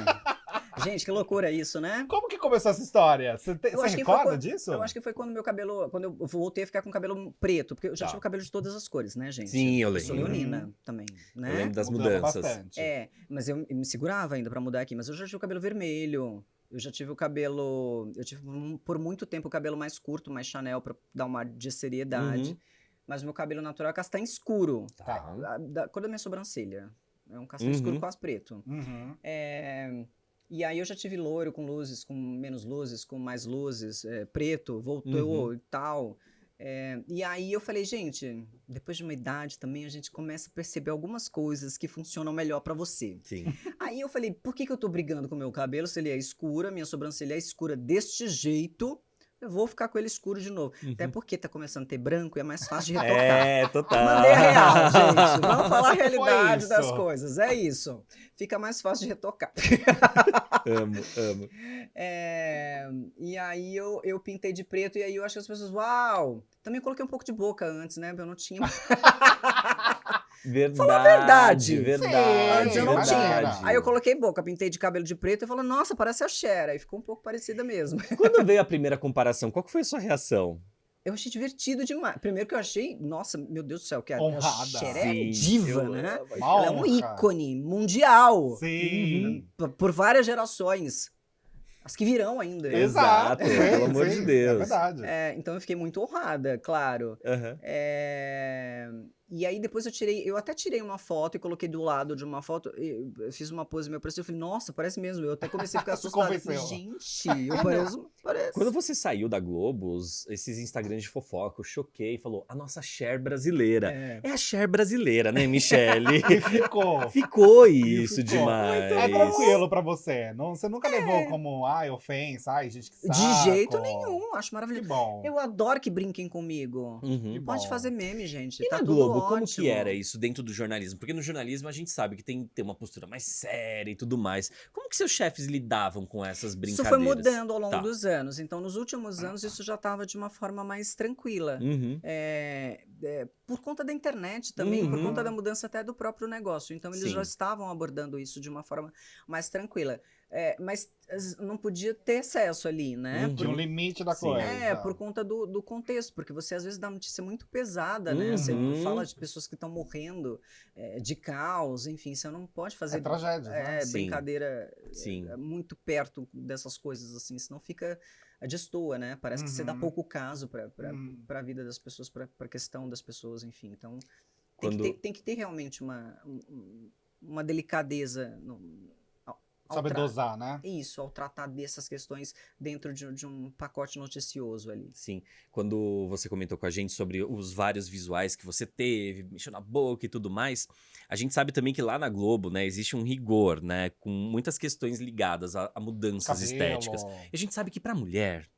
Gente, que loucura isso, né? Como que começou essa história? Você Eu acho que foi recorda quando- disso? Eu acho que foi quando meu cabelo. Quando eu voltei a ficar com cabelo preto. Porque eu já Tá. tive cabelo de todas as cores, né, gente? Sim, eu sou lembro. leonina também, né? Eu lembro das Mudando mudanças. bastante. É, mas eu me segurava ainda pra mudar aqui. Mas eu já tive o cabelo vermelho. Eu já tive o cabelo. Eu tive por muito tempo o cabelo mais curto, mais Chanel, pra dar uma de seriedade. Uhum. Mas o meu cabelo natural é castanho escuro. Tá. Da cor da minha sobrancelha. É um castanho Uhum. escuro quase preto. Uhum. E aí eu já tive loiro com luzes, com menos luzes, com mais luzes, preto, voltou e tal. E aí eu falei, gente, depois de uma idade também a gente começa a perceber algumas coisas que funcionam melhor pra você. Sim. Aí eu falei, por que eu tô brigando com o meu cabelo se ele é escuro, a minha sobrancelha é escura deste jeito? Eu vou ficar com ele escuro de novo. Até porque tá começando a ter branco e é mais fácil de retocar. É, total. Mandei a real, gente. Vamos falar a Foi realidade isso. das coisas. É isso. Fica mais fácil de retocar. Amo, amo. E aí eu pintei de preto e aí eu acho que as pessoas, uau! Também coloquei um pouco de boca antes, né? Eu não tinha. Verdade. Fala a verdade. Verdade. Antes eu não verdade. tinha. Aí eu coloquei boca, pintei de cabelo de preto e falei, nossa, parece a Cher. Aí ficou um pouco parecida mesmo. Quando veio a primeira comparação, qual que foi a sua reação? Eu achei divertido demais. Primeiro que eu achei, nossa, meu Deus do céu, que a Honrada. Cher é Sim, diva, eu né? amo. Uma Ela é um honra. ícone mundial. Sim. Por várias gerações. As que virão ainda. Exato, pelo amor de Deus. É verdade. Então eu fiquei muito honrada, claro. Aham. E aí depois eu até tirei uma foto e coloquei do lado de uma foto, eu fiz uma pose meu perfil, eu falei, nossa, parece mesmo. Eu até comecei a ficar Se assustada. Eu falei, convenceu. gente, eu pareço. Quando você saiu da Globo, esses Instagrams de fofoca, eu choquei e falou, a nossa Cher brasileira. É a Cher brasileira, né, Michele? E ficou. Ficou isso ficou. demais. É tranquilo pra você. Não, você nunca levou como, ofensa, gente, que saco. De jeito nenhum, acho Que maravilhoso. bom. Eu adoro que brinquem comigo. Uhum. Que Pode bom. fazer meme, gente. E Tá na tudo Globo, como ótimo. que era isso dentro do jornalismo? Porque no jornalismo a gente sabe que tem que ter uma postura mais séria e tudo mais. Como que seus chefes lidavam com essas Isso brincadeiras? foi mudando ao longo Tá. dos anos. Então, nos últimos anos, isso já estava de uma forma mais tranquila. Uhum. Por conta da internet também, por Uhum. conta da mudança até do próprio negócio. Então, eles Sim. já estavam abordando isso de uma forma mais tranquila. Mas não podia ter excesso ali, né? Uhum. Tinha um limite da Sim. coisa. Por conta do contexto, porque você às vezes dá notícia muito pesada, né? Você Uhum. fala de pessoas que estão morrendo, de caos, enfim, você não pode fazer É tragédia, né? Sim. brincadeira Sim. muito perto dessas coisas, assim, senão fica destoa, né? Parece que você dá Uhum. pouco caso para Uhum. a vida das pessoas, para a questão das pessoas, enfim. Então, Quando- tem que ter realmente uma delicadeza Saber dosar, né? Isso, ao tratar dessas questões dentro de um pacote noticioso ali. Sim, quando você comentou com a gente sobre os vários visuais que você teve, mexeu na boca e tudo mais, a gente sabe também que lá na Globo, né, existe um rigor, né, com muitas questões ligadas a mudanças estéticas. E a gente sabe que pra mulher,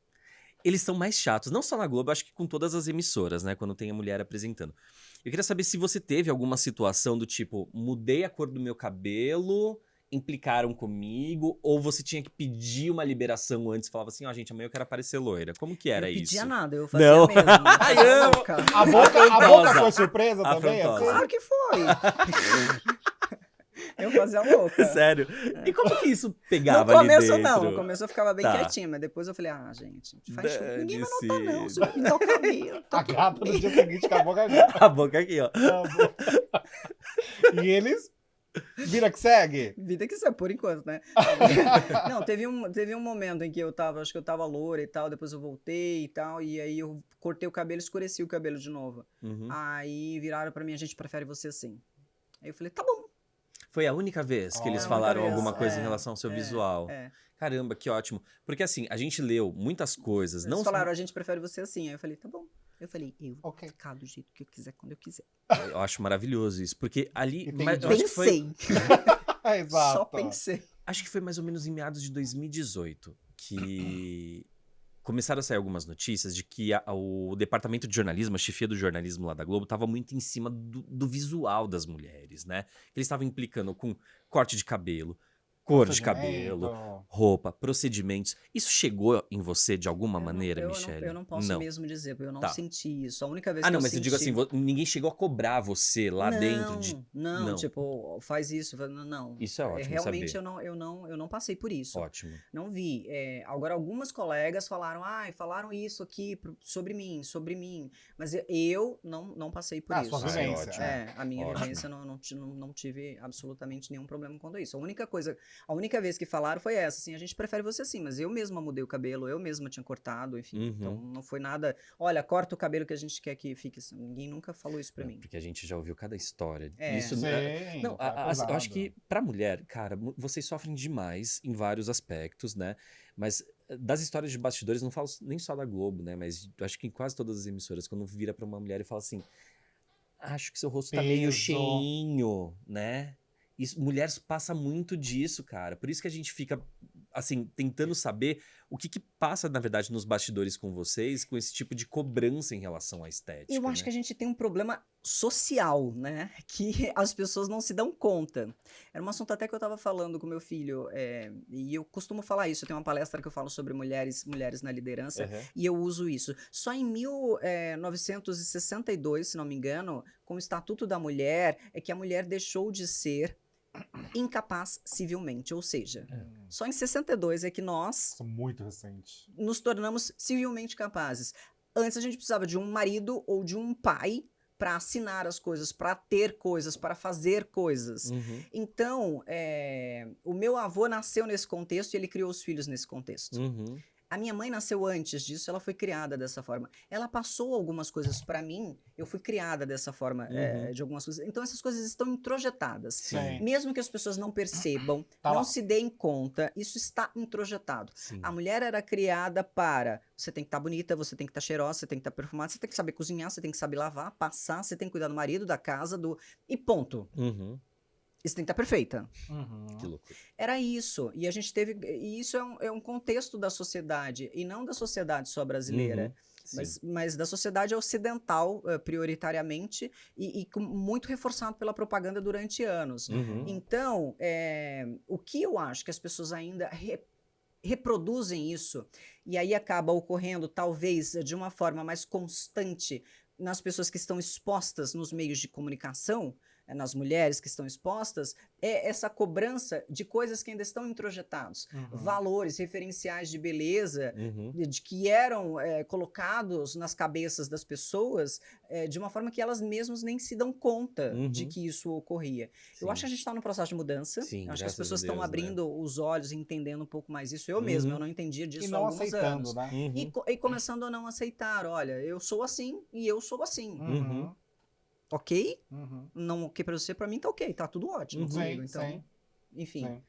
eles são mais chatos, não só na Globo, acho que com todas as emissoras, né, quando tem a mulher apresentando. Eu queria saber se você teve alguma situação do tipo, mudei a cor do meu cabelo, implicaram comigo, ou você tinha que pedir uma liberação antes, falava assim, ó, gente, amanhã eu quero aparecer loira. Como que era Eu isso? pedia nada, eu fazia Não. mesmo. Ai, Fazia amo. louca. A boca Afrontosa. foi surpresa também? Afrontosa. Assim? Claro que foi. Eu fazia louca. Sério? E como que isso No pegava ali começo dentro? não, no começo eu ficava bem Tá. quietinha, mas depois eu falei, gente, faz show. Ninguém vai Dane-se. notar não, se eu pintar o cabelo. A gata no dia seguinte acabou com a gente. A boca aqui, ó. E eles... Vira que segue? Vida que isso é por enquanto, né? Não, teve um momento em que acho que eu tava loura e tal, depois eu voltei e tal, e aí eu cortei o cabelo, escureci o cabelo de novo. Uhum. Aí viraram pra mim, a gente prefere você assim. Aí eu falei, tá bom. Foi a única vez que eles Olha, falaram única vez. alguma coisa em relação ao seu visual. Caramba, que ótimo. Porque assim, a gente leu muitas coisas. Eles Não falaram, a gente prefere você assim. Aí eu falei, tá bom. Eu falei, eu vou Ok. ficar do jeito que eu quiser, quando eu quiser. Eu acho maravilhoso isso. Porque ali. Entendi. Mas eu acho que foi, Pensei, Exato. só pensei. acho que foi mais ou menos em meados de 2018 que começaram a sair algumas notícias de que o departamento de jornalismo, a chefia do jornalismo lá da Globo, estava muito em cima do visual das mulheres, né? Eles estavam implicando com corte de cabelo, cor de cabelo, roupa, procedimentos. Isso chegou em você de alguma maneira, Michele? Eu não posso mesmo dizer, porque eu não Tá. senti isso. A única vez Ah, que não, eu mas eu digo senti... assim, ninguém chegou a cobrar você lá dentro de... Não, tipo, faz isso. Não. Isso é ótimo realmente saber. eu não passei por isso. Ótimo. Não vi. Agora, algumas colegas falaram, falaram isso aqui sobre mim. Mas eu não passei por isso. Sua vivência. ótimo. A minha Ótimo. vivência não tive absolutamente nenhum problema quanto a isso. A única vez que falaram foi essa, assim, a gente prefere você assim, mas eu mesma mudei o cabelo, eu mesma tinha cortado, enfim. Uhum. Então não foi nada, olha, corta o cabelo que a gente quer que fique assim. Ninguém nunca falou isso pra Não, mim. porque a gente já ouviu cada história. É. Isso Sim, não, tá eu acho que pra mulher, cara, vocês sofrem demais em vários aspectos, né? Mas das histórias de bastidores, não falo nem só da Globo, né? Mas eu acho que em quase todas as emissoras, quando vira pra uma mulher e fala assim, acho que seu rosto tá meio Peso. cheinho, né? Isso, mulheres passa muito disso, cara. Por isso que a gente fica, assim, tentando saber o que passa, na verdade, nos bastidores com vocês, com esse tipo de cobrança em relação à estética. Eu acho né? que a gente tem um problema social, né? Que as pessoas não se dão conta. Era um assunto até que eu tava falando com meu filho, e eu costumo falar isso. Eu tenho uma palestra que eu falo sobre mulheres na liderança, Uhum. e eu uso isso. Só em 1962, se não me engano, com o Estatuto da Mulher, é que a mulher deixou de ser incapaz civilmente, ou seja, só em 62 é que nós Isso é muito recente. nos tornamos civilmente capazes. Antes a gente precisava de um marido ou de um pai para assinar as coisas, para ter coisas, para fazer coisas. Uhum. Então, o meu avô nasceu nesse contexto e ele criou os filhos nesse contexto. Uhum. A minha mãe nasceu antes disso, ela foi criada dessa forma. Ela passou algumas coisas para mim, eu fui criada dessa forma, de algumas coisas. Então essas coisas estão introjetadas. Sim. Mesmo que as pessoas não percebam, Tá não lá. se deem conta, isso está introjetado. Sim. A mulher era criada para, você tem que estar bonita, você tem que estar cheirosa, você tem que estar perfumada, você tem que saber cozinhar, você tem que saber lavar, passar, você tem que cuidar do marido, da casa, e ponto. Uhum. Você tem que estar perfeita. Que loucura. Era isso. E a gente teve. E isso é um contexto da sociedade, e não da sociedade só brasileira. Uhum. Mas da sociedade ocidental, prioritariamente, e muito reforçado pela propaganda durante anos. Uhum. Então, o que eu acho que as pessoas ainda reproduzem isso, e aí acaba ocorrendo, talvez, de uma forma mais constante nas pessoas que estão expostas nos meios de comunicação, nas mulheres que estão expostas, é essa cobrança de coisas que ainda estão introjetados. Valores, referenciais de beleza, Uhum. de que eram colocados nas cabeças das pessoas de uma forma que elas mesmas nem se dão conta de que isso ocorria. Sim. Eu acho que a gente está no processo de mudança. Sim, Eu acho que as graças pessoas a estão Deus, abrindo os olhos e entendendo um pouco mais isso. Eu mesma, eu não entendia disso E há não alguns aceitando, anos. né? Uhum. E começando a não aceitar, olha, eu sou assim e eu sou assim. Uhum. Ok? Uhum. Não ok pra você, pra mim tá ok, tá tudo ótimo Uhum. comigo. Sim, Então, sim, enfim. sim.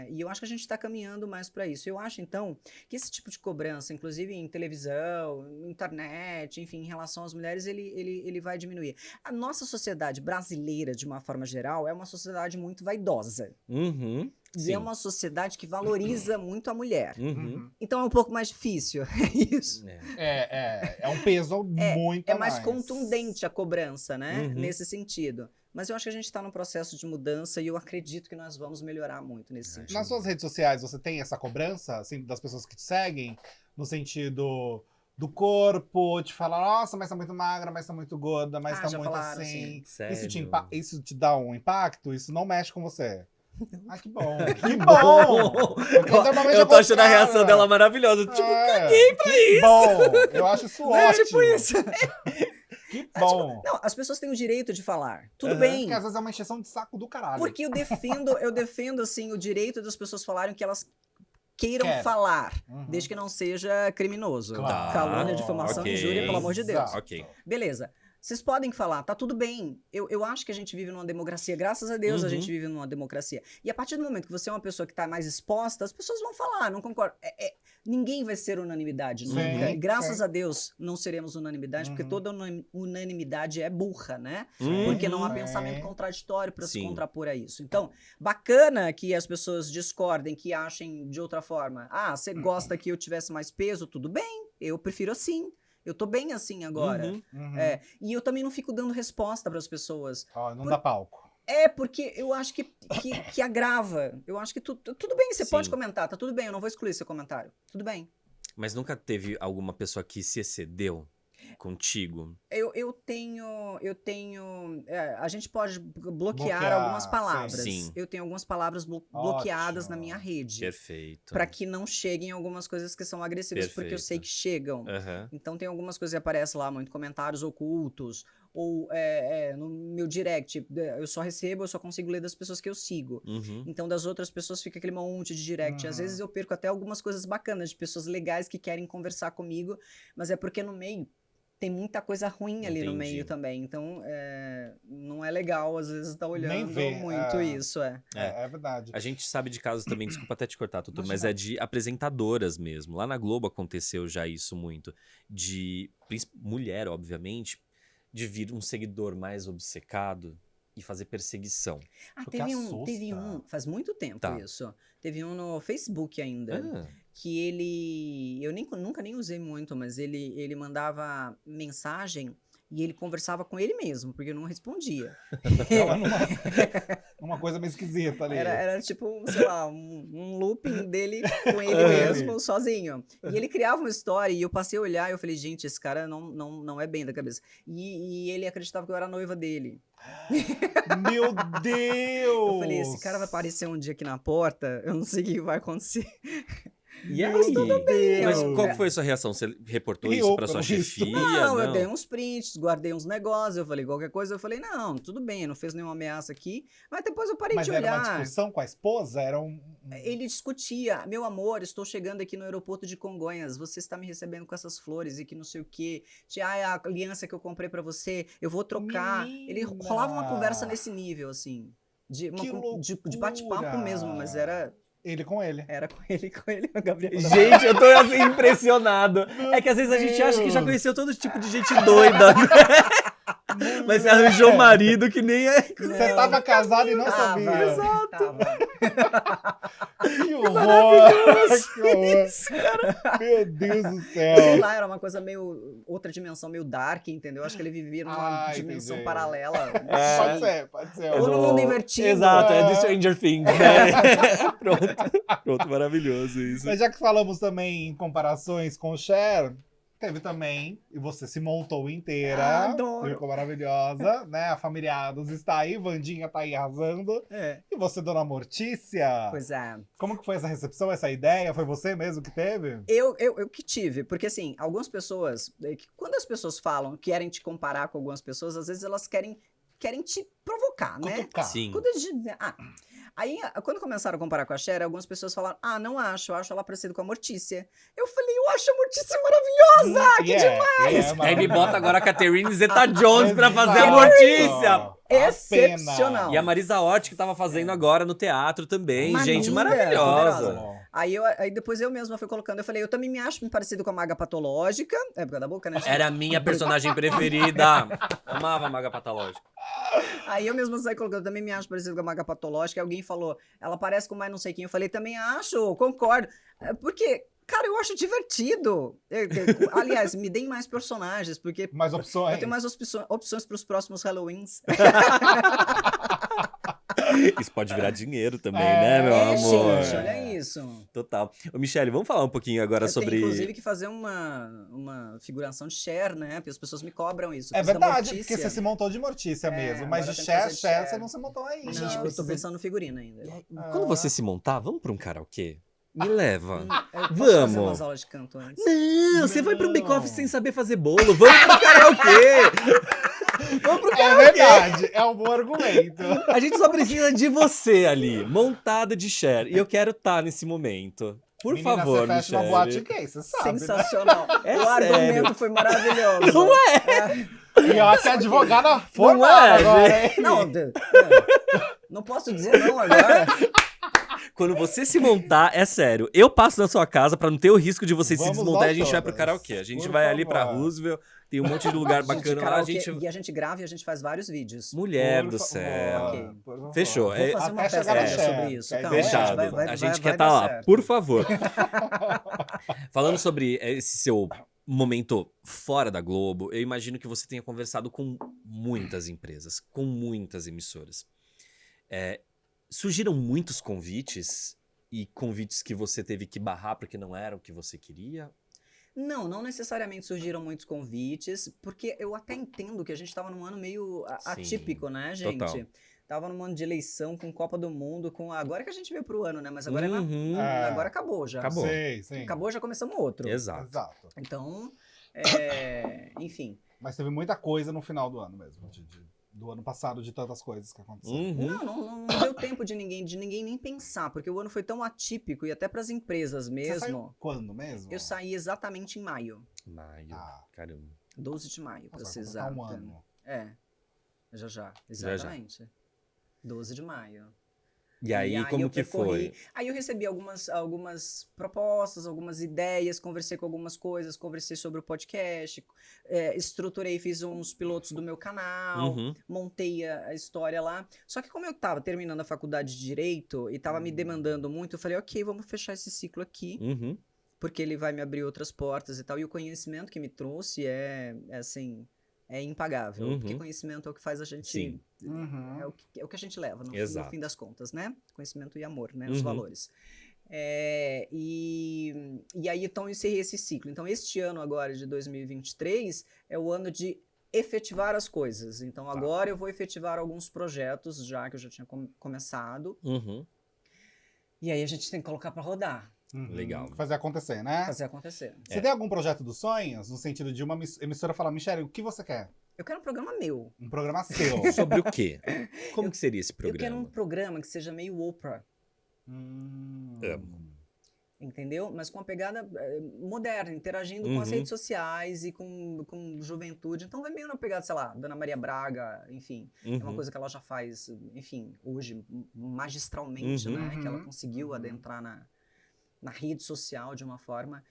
E eu acho que a gente está caminhando mais para isso. Eu acho, então, que esse tipo de cobrança, inclusive em televisão, internet, enfim, em relação às mulheres, ele vai diminuir. A nossa sociedade brasileira, de uma forma geral, é uma sociedade muito vaidosa. Uhum. E Sim. é uma sociedade que valoriza muito a mulher. Uhum. Então é um pouco mais difícil. É isso. É um peso muito É a mais contundente a cobrança, né? Uhum. Nesse sentido. Mas eu acho que a gente está num processo de mudança e eu acredito que nós vamos melhorar muito nesse sentido. Nas suas redes sociais, você tem essa cobrança, assim, das pessoas que te seguem? No sentido do corpo, de falar, nossa, mas tá muito magra, mas tá muito gorda, mas tá já muito falaram, assim. Sério? Isso te dá um impacto? Isso não mexe com você? Ah, que bom. Que bom! Porque normalmente Eu tô é achando a contrário. reação dela maravilhosa. Tipo, caguei pra isso! Bom, eu acho isso Não é ótimo. tipo isso. Que bom. Não, as pessoas têm o direito de falar. Tudo Aham. bem. Porque às vezes é uma encheção de saco do caralho. Porque eu defendo assim, o direito das pessoas falarem o que elas queiram Quero. falar, Uhum. desde que não seja criminoso. Claro. Calúnia, difamação, Ok. injúria, pelo amor de Deus. Exato. Ok. Beleza. Vocês podem falar, tá tudo bem. Eu acho que a gente vive numa democracia. Graças a Deus a Uhum. gente vive numa democracia. E a partir do momento que você é uma pessoa que tá mais exposta, as pessoas vão falar, não concordo. Ninguém vai ser unanimidade nunca. Sim, E graças sim. a Deus não seremos unanimidade, porque Uhum. toda unanimidade é burra, né? Uhum. Porque não há Sim. pensamento contraditório para se Sim. contrapor a isso. Então, bacana que as pessoas discordem, que achem de outra forma. Ah, você gosta que eu tivesse mais peso? Tudo bem, eu prefiro assim. Eu tô bem assim agora. Uhum. Uhum. E eu também não fico dando resposta para as pessoas. Ó, não dá palco. Porque eu acho que agrava. Eu acho que tudo bem, você Sim. pode comentar, tá tudo bem, eu não vou excluir seu comentário. Tudo bem. Mas nunca teve alguma pessoa que se excedeu contigo? Eu tenho. A gente pode bloquear Bloquear, algumas palavras. sim. Eu tenho algumas palavras bloqueadas na minha rede. Perfeito. Para que não cheguem algumas coisas que são agressivas, porque eu sei Perfeito. que chegam. Aham. Então tem algumas coisas que aparecem lá, muito comentários ocultos, ou no meu direct, eu só consigo ler das pessoas que eu sigo. Uhum. Então das outras pessoas fica aquele monte de direct. Às vezes eu perco até algumas coisas bacanas de pessoas legais que querem conversar comigo, mas é porque no meio tem muita coisa ruim ali no Entendi. meio também. Então não é legal às vezes estar olhando ver, muito isso. É verdade. A gente sabe de casos também, desculpa até te cortar, Tutu, mas Imagina. é de apresentadoras mesmo. Lá na Globo aconteceu já isso muito. De mulher, obviamente, de vir um seguidor mais obcecado e fazer perseguição. Porque Teve assusta. um, faz muito tempo Tá. isso. Teve um no Facebook ainda. Ah, Que ele. Eu nunca nem usei muito, mas ele mandava mensagem e ele conversava com ele mesmo, porque eu não respondia. Tava numa coisa meio esquisita ali. Era tipo, sei lá, um looping dele com ele Com mesmo, ele. sozinho. E ele criava uma história e eu passei a olhar e eu falei, gente, esse cara não é bem da cabeça. E ele acreditava que eu era a noiva dele. Meu Deus! Eu falei, esse cara vai aparecer um dia aqui na porta, eu não sei o que vai acontecer. e aí? Tudo bem. Mas qual que foi a sua reação? Você reportou Riu, isso pra sua pelo visto. chefia? Não, eu dei uns prints, guardei uns negócios, eu falei qualquer coisa, eu falei, não, tudo bem, não fez nenhuma ameaça aqui, mas depois eu parei Mas de era uma olhar. discussão com a esposa? Era Ele discutia, meu amor, estou chegando aqui no aeroporto de Congonhas, você está me recebendo com essas flores e que não sei o quê, a aliança que eu comprei pra você, eu vou trocar. Ele Menina! rolava uma conversa nesse nível, assim, de bate-papo mesmo, mas era Ele com ele. com ele, o Gabriel. Gente, eu tô assim impressionado. É que às vezes a gente acha que já conheceu todo tipo de gente doida. Mas você arranjou um marido que nem é. Você tava casado e não sabia. Exato. Que horror! Que horror! Meu Deus do Sei céu! lá, era uma coisa meio. Outra dimensão, meio dark, entendeu? Acho que ele vivia numa dimensão entendi. paralela. Pode ser. Ou no mundo invertido. Exato, é do Stranger Things, né? Pronto, maravilhoso isso. Mas já que falamos também em comparações com o Cher, teve também, e você se montou inteira. Adoro. Ficou maravilhosa, né? A Familiados está aí, Wandinha tá aí arrasando. E você, Dona Mortícia? Pois é. Como que foi essa recepção, essa ideia? Foi você mesmo que teve? Eu que tive, porque assim, algumas pessoas, quando as pessoas falam, querem te comparar com algumas pessoas, às vezes elas querem te provocar, né? Cutucar. Sim. Aí, quando começaram a comparar com a Cher, algumas pessoas falaram, não acho, eu acho ela parecida com a Mortícia. Eu falei, eu acho a Mortícia maravilhosa, que demais! Aí me bota agora a Catherine Zeta-Jones pra fazer a Exato. Mortícia. excepcional. E a Marisa Hort, que tava fazendo agora no teatro também, Uma gente, amiga maravilhosa. poderosa. Aí depois eu mesma fui colocando, eu falei, eu também me acho parecido com a Maga Patológica. É por causa da boca, né, gente? Era a minha personagem preferida. Amava a Maga Patológica. Aí eu mesma saí colocando, eu também me acho parecido com a Maga Patológica. Aí alguém falou, ela parece com mais não sei quem. Eu falei, também acho, concordo. Porque, cara, eu acho divertido. Aliás, me deem mais personagens, porque Mais opções. eu tenho mais opções para os próximos Halloweens. Isso pode virar dinheiro também, né, meu amor? Gente, olha isso. Total. Ô, Michele, vamos falar um pouquinho agora Eu sobre... tenho, inclusive, que fazer uma figuração de Cher, né? Porque as pessoas me cobram isso. É Fiz da verdade, Mortícia. porque você se montou de Mortícia mesmo. Mas agora de eu tenho que fazer de Cher, Cher. você não se montou ainda. Não, eu tô pensando no figurino ainda. Quando você se montar, vamos pra um karaokê? Me leva. Eu posso Vamos. fazer umas aulas de canto antes. Não, você vai pro Não. bake-off sem saber fazer bolo. Vamos pro karaokê. Vamos pro É karaokê. verdade, é um bom argumento. A gente só precisa de você ali, montada de Cher. E eu quero estar nesse momento. Por Menina, favor, você fecha uma boate Michele. gay, você sabe, né? Sensacional. É o sério. argumento foi maravilhoso. Não E ó, que advogada Não formada é, agora, hein? Não posso dizer não agora. Quando você se montar, é sério. Eu passo na sua casa pra não ter o risco de você se Vamos desmontar e a nós gente vai pro todas. karaokê. A gente Por vai ali pra favor. Roosevelt, tem um monte de lugar bacana lá. A Karaokê, gente... E a gente grava e a gente faz vários vídeos. Mulher Por do favor, céu. Ok. por favor. Fechou. Vou É, fazer uma até festa chegar na sobre Cher, isso. que aí Calma, Fechado. vai A gente vai quer dar estar lá, certo. por favor. Falando sobre esse seu momento fora da Globo, eu imagino que você tenha conversado com muitas empresas, com muitas emissoras. Surgiram muitos convites e convites que você teve que barrar porque não era o que você queria? Não necessariamente surgiram muitos convites, porque eu até entendo que a gente tava num ano meio atípico, né, gente? total. Tava num ano de eleição, com Copa do Mundo, com agora que a gente veio pro ano, né? Mas agora, Uhum. agora acabou já. Acabou. Sim, sim. Acabou, já começamos outro. Exato. Exato. Então, enfim. Mas teve muita coisa no final do ano mesmo. Do ano passado, de tantas coisas que aconteceram. Uhum. Não deu tempo de ninguém nem pensar, porque o ano foi tão atípico e até pras empresas Você mesmo. saiu quando mesmo? Eu saí exatamente em maio. Maio. Ah. Caramba. 12 de maio, pra Nossa, ser vai completar exato. um ano. Já. Exatamente. 12 de maio. E aí, como eu que percorri. foi? Aí eu recebi algumas propostas, algumas ideias, conversei com algumas coisas, conversei sobre o podcast, estruturei, fiz uns pilotos do meu canal, Uhum. montei a história lá. Só que como eu tava terminando a faculdade de Direito e tava me demandando muito, eu falei, ok, vamos fechar esse ciclo aqui, Uhum. porque ele vai me abrir outras portas e tal. E o conhecimento que me trouxe assim, é impagável. Uhum. Porque conhecimento é o que faz a gente... Sim. Uhum. É o que a gente leva, no Exato. fim das contas, né? Conhecimento e amor, né? Os Uhum. valores. E aí, então, eu encerrei esse ciclo. Então, este ano agora, de 2023, é o ano de efetivar as coisas. Então, agora eu vou efetivar alguns projetos, já que eu já tinha começado. Uhum. E aí, a gente tem que colocar pra rodar, Uhum. Legal. Fazer acontecer, né? fazer acontecer. Você tem algum projeto dos sonhos? No sentido de uma emissora falar, Michele, o que você quer? Eu quero um programa meu. Um programa seu. Sobre o quê? Como que seria esse Eu quero um programa? programa que seja meio Oprah. Amo. Entendeu? Mas com uma pegada moderna, interagindo com as Uhum. redes sociais e com juventude. Então vai meio na pegada, sei lá, Dona Maria Braga, enfim. É uma Uhum. coisa que ela já faz, enfim, hoje, magistralmente, Uhum. né? Que ela Uhum. conseguiu adentrar na rede social de uma forma.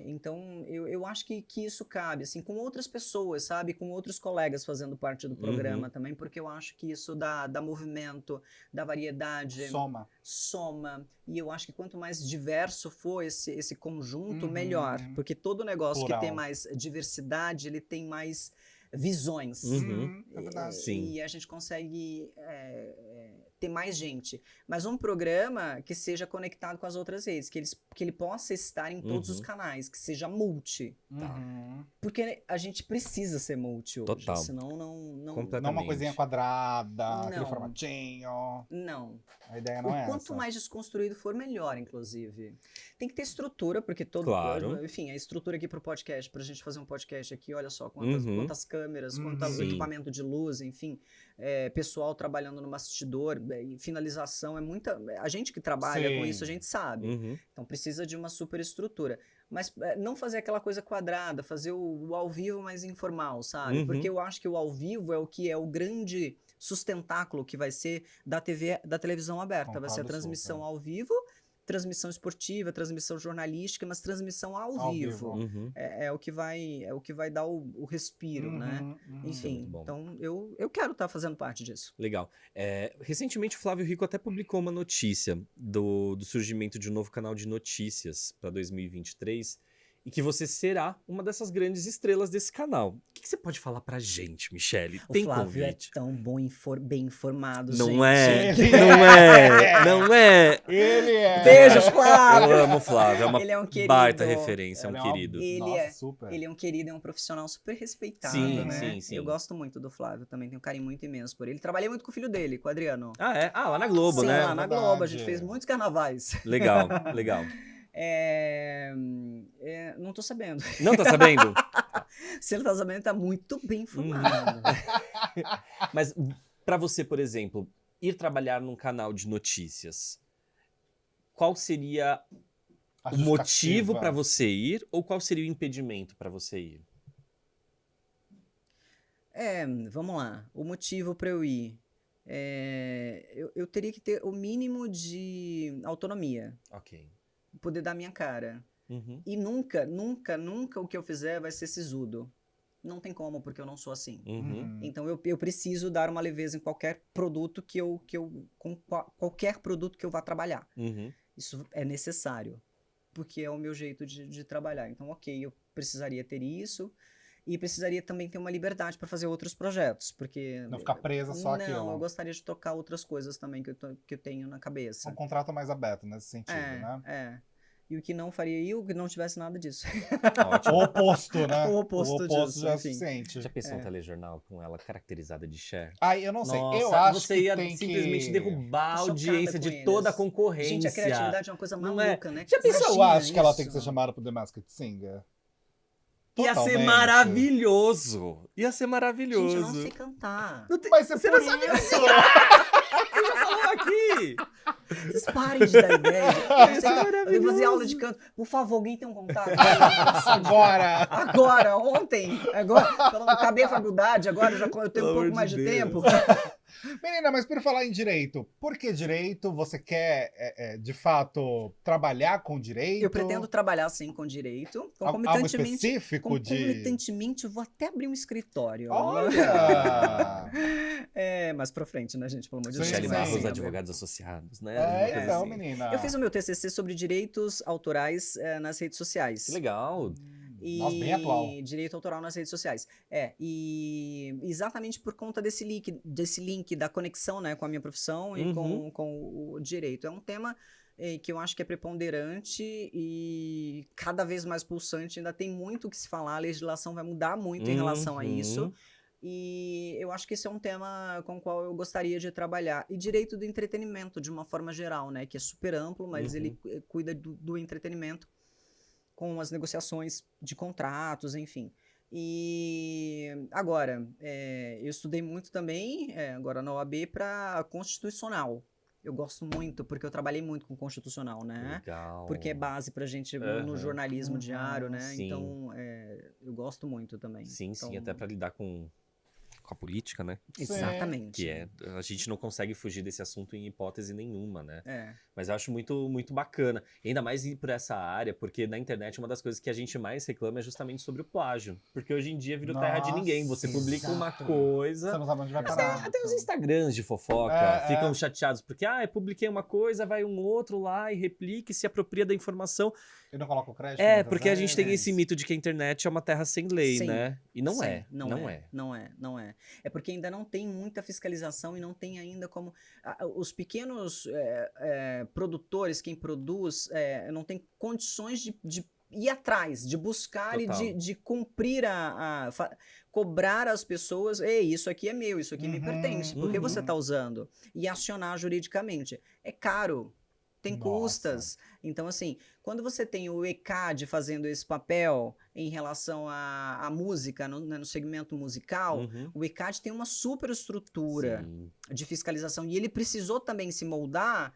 Então, eu acho que isso cabe, assim, com outras pessoas, sabe? Com outros colegas fazendo parte do programa também, porque eu acho que isso dá movimento, dá variedade, Soma. e eu acho que quanto mais diverso for esse conjunto, Uhum. melhor. Porque todo negócio Plural. que tem mais diversidade, ele tem mais visões. Uhum. É verdade. Sim. E a gente consegue ter mais gente. Mas um programa que seja conectado com as outras redes, que ele possa estar em todos os Uhum. canais, que seja multi. Uhum. Porque a gente precisa ser multi hoje, Total. senão não... Completamente. Não uma coisinha quadrada, aquele Não. formatinho. Não. A ideia não é Quanto essa. mais desconstruído for, melhor, inclusive. Tem que ter estrutura, porque Claro. enfim, a estrutura aqui pro podcast, pra gente fazer um podcast aqui, olha só, quantas câmeras, quanto Sim. equipamento de luz, enfim, pessoal trabalhando no bastidor, finalização, é muita... A gente que trabalha com Sim. isso, a gente sabe. Uhum. Então precisa de uma super estrutura. Mas não fazer aquela coisa quadrada, fazer o ao vivo mais informal, sabe? Uhum. Porque eu acho que o ao vivo é o que é o grande sustentáculo que vai ser da TV, da televisão aberta. Vai ser a Concordo transmissão super. ao vivo, transmissão esportiva, transmissão jornalística, mas transmissão ao Ao vivo. vivo. Uhum. É o que vai dar o respiro, né? Uhum. Isso é Enfim, muito bom. então eu quero estar fazendo parte disso. Legal. Recentemente o Flávio Rico até publicou uma notícia do surgimento de um novo canal de notícias para 2023 e que você será uma dessas grandes estrelas desse canal. O que você pode falar pra gente, Michele? O Tem Flávio convite? é tão bom, bem informado, Não gente. é, Ele não é, não é. Ele é. Beijos, Flávio! Eu amo o Flávio, é uma Ele é um querido. baita referência, é um Ela querido. Ele super. Ele é um querido, é um profissional super respeitado, Sim, né? sim. Eu gosto muito do Flávio, também tenho um carinho muito imenso por ele. Trabalhei muito com o filho dele, com o Adriano. Ah, é? Ah, lá na Globo, Sim, né? lá na Verdade. Globo, a gente fez muitos carnavais. Legal, legal. Não tô sabendo. Não tá sabendo? Se ele tá sabendo, tá muito bem informado. Mas pra você, por exemplo, ir trabalhar num canal de notícias, qual seria A o motivo justificativa. pra você ir ou qual seria o impedimento pra você ir? Vamos lá. O motivo para eu ir. Eu teria que ter o mínimo de autonomia. Ok. Poder dar minha cara. Uhum. E nunca, nunca, nunca o que eu fizer vai ser sisudo. Não tem como, porque eu não sou assim. Uhum. Então eu preciso dar uma leveza em qualquer produto qualquer produto que eu vá trabalhar. Uhum. Isso é necessário, porque é o meu jeito de trabalhar. Então, ok, eu precisaria ter isso e precisaria também ter uma liberdade para fazer outros projetos, porque... Não ficar presa só Não, aquilo. eu gostaria de tocar outras coisas também que eu tenho na cabeça. Um contrato mais aberto nesse sentido, né? E o que não faria eu, que não tivesse nada disso. Ótimo. O oposto, né? O oposto disso, já é enfim. suficiente. Já pensou um telejornal com ela caracterizada de Cher? Ai, eu não sei. Nossa, Eu acho você que ia tem simplesmente que... derrubar a Tô chocada audiência com de eles. toda a concorrência. Gente, a criatividade é uma coisa Não é? maluca, né? Já pensou? Eu Imagina acho que ela tem que ser isso. chamada pro The Masked Singer. Ia ser Totalmente. maravilhoso. Ia ser Gente, maravilhoso. eu não sei cantar. Não tem- Mas Você por não sabe isso. Ele já falou aqui. Vocês parem de dar ideia. Eu devo fazer aula de canto. Por favor, alguém tem um contato? Agora. Agora, ontem. Agora, quando eu acabei a faculdade, agora eu tenho Pelo um pouco amor mais de de Deus. tempo. Menina, mas por falar em direito, por que direito? Você quer, de fato, trabalhar com direito? Eu pretendo trabalhar, sim, com direito. Algo Concomitantemente, específico de... concomitantemente, eu vou até abrir um escritório. Olha! Mais pra frente, né, gente? Pelo amor de Sim, Deus. Michele sim. Barros, Sim, advogados associados, né? É, Uma coisa então, assim. menina. Eu fiz o meu TCC sobre direitos autorais nas redes sociais. Que legal. Nossa, bem atual. Direito autoral nas redes sociais. E exatamente por conta desse link da conexão, né, com a minha profissão e Uhum. com o direito. É um tema que eu acho que é preponderante e cada vez mais pulsante. Ainda tem muito o que se falar, a legislação vai mudar muito em relação a Uhum. isso. E eu acho que esse é um tema com o qual eu gostaria de trabalhar. E direito do entretenimento, de uma forma geral, né, que é super amplo, mas Uhum. ele cuida do entretenimento, com as negociações de contratos, enfim. E agora, eu estudei muito também, agora na OAB, para constitucional. Eu gosto muito, porque eu trabalhei muito com constitucional, né? Legal. Porque é base pra gente no Aham. jornalismo diário, né? Sim. Então, eu gosto muito também. Sim, sim, Então, até pra lidar com a política, né? Exatamente. Que a gente não consegue fugir desse assunto em hipótese nenhuma, né? É. Mas eu acho muito, muito bacana. E ainda mais ir por essa área, porque na internet uma das coisas que a gente mais reclama é justamente sobre o plágio. Porque hoje em dia virou terra de Nossa, ninguém. Você publica uma exato. coisa... Você não sabe onde vai Até, parar. até os Instagrams de fofoca É, ficam é. chateados, porque eu publiquei uma coisa, vai um outro lá e replica e se apropria da informação. E não coloca o crédito? É, muitas porque a gente tem vezes? esse mito de que a internet é uma terra sem lei, Sim. né? E não Sim, é. Não é. Não é. É porque ainda não tem muita fiscalização e não tem ainda como... os pequenos produtores, quem produz, não tem condições de ir atrás, de buscar Total. e de cumprir cobrar as pessoas, ei, isso aqui é meu, isso aqui me pertence, por que você está usando? E acionar juridicamente. É caro. Tem Nossa. custas. Então, assim, quando você tem o ECAD fazendo esse papel em relação à música, no segmento musical, Uhum. o ECAD tem uma super estrutura Sim. de fiscalização. E ele precisou também se moldar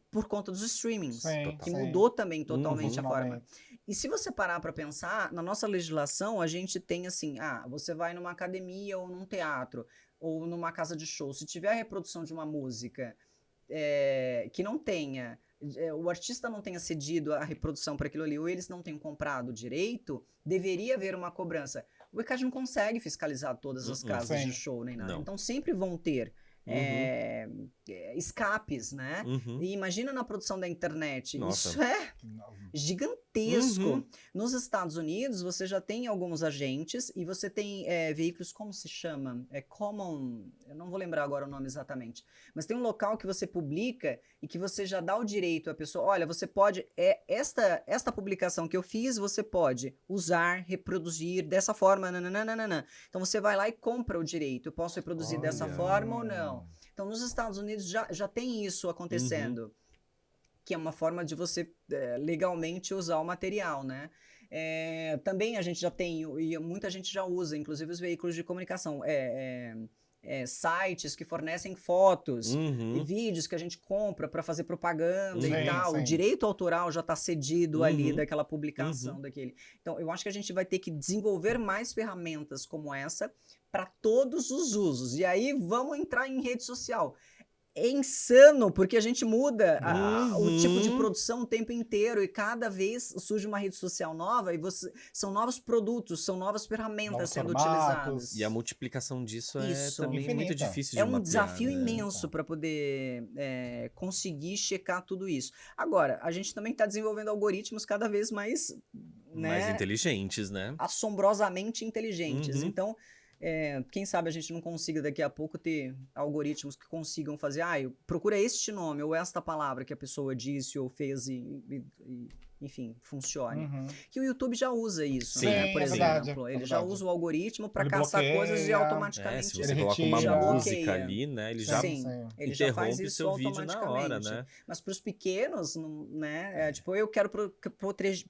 por conta dos streamings, Sim, que sim. mudou também totalmente a forma. Funcionalmente. E se você parar para pensar, na nossa legislação, a gente tem assim, você vai numa academia ou num teatro, ou numa casa de show, se tiver a reprodução de uma música que não tenha, o artista não tenha cedido a reprodução para aquilo ali, ou eles não tenham comprado direito, deveria haver uma cobrança. O ECAD não consegue fiscalizar todas as casas de show nem nada, então sempre vão ter escapes, né? E imagina na produção da internet, isso é gigantesco. Nos Estados Unidos, você já tem alguns agentes e você tem veículos, como se chama? Common, eu não vou lembrar agora o nome exatamente, mas tem um local que você publica e que você já dá o direito à pessoa, olha, você pode, esta publicação que eu fiz, você pode usar, reproduzir dessa forma, nananana. Então você vai lá e compra o direito, eu posso reproduzir dessa forma ou não. Então, nos Estados Unidos já tem isso acontecendo, que é uma forma de você legalmente usar o material, né? Também a gente já tem, e muita gente já usa, inclusive os veículos de comunicação, sites que fornecem fotos e vídeos que a gente compra para fazer propaganda e tal. O direito autoral já está cedido ali daquela publicação daquele. Então, eu acho que a gente vai ter que desenvolver mais ferramentas como essa para todos os usos. E aí vamos entrar em rede social. É insano, porque a gente muda o tipo de produção o tempo inteiro e cada vez surge uma rede social nova e são novos produtos, são novas ferramentas sendo utilizadas. E a multiplicação disso é também muito difícil de mapear. É um desafio imenso para poder conseguir checar tudo isso. Agora, a gente também está desenvolvendo algoritmos cada vez mais inteligentes, né? Assombrosamente inteligentes. Então, quem sabe a gente não consiga daqui a pouco ter algoritmos que consigam fazer, procura este nome ou esta palavra que a pessoa disse ou fez e enfim, funcione. Que o YouTube já usa isso, né? Por exemplo. Ele já usa o algoritmo para caçar coisas e automaticamente se você coloca uma música ali, né? Ele já ele já faz interrompe o isso seu vídeo na hora, né? Mas para os pequenos, né? Tipo, eu quero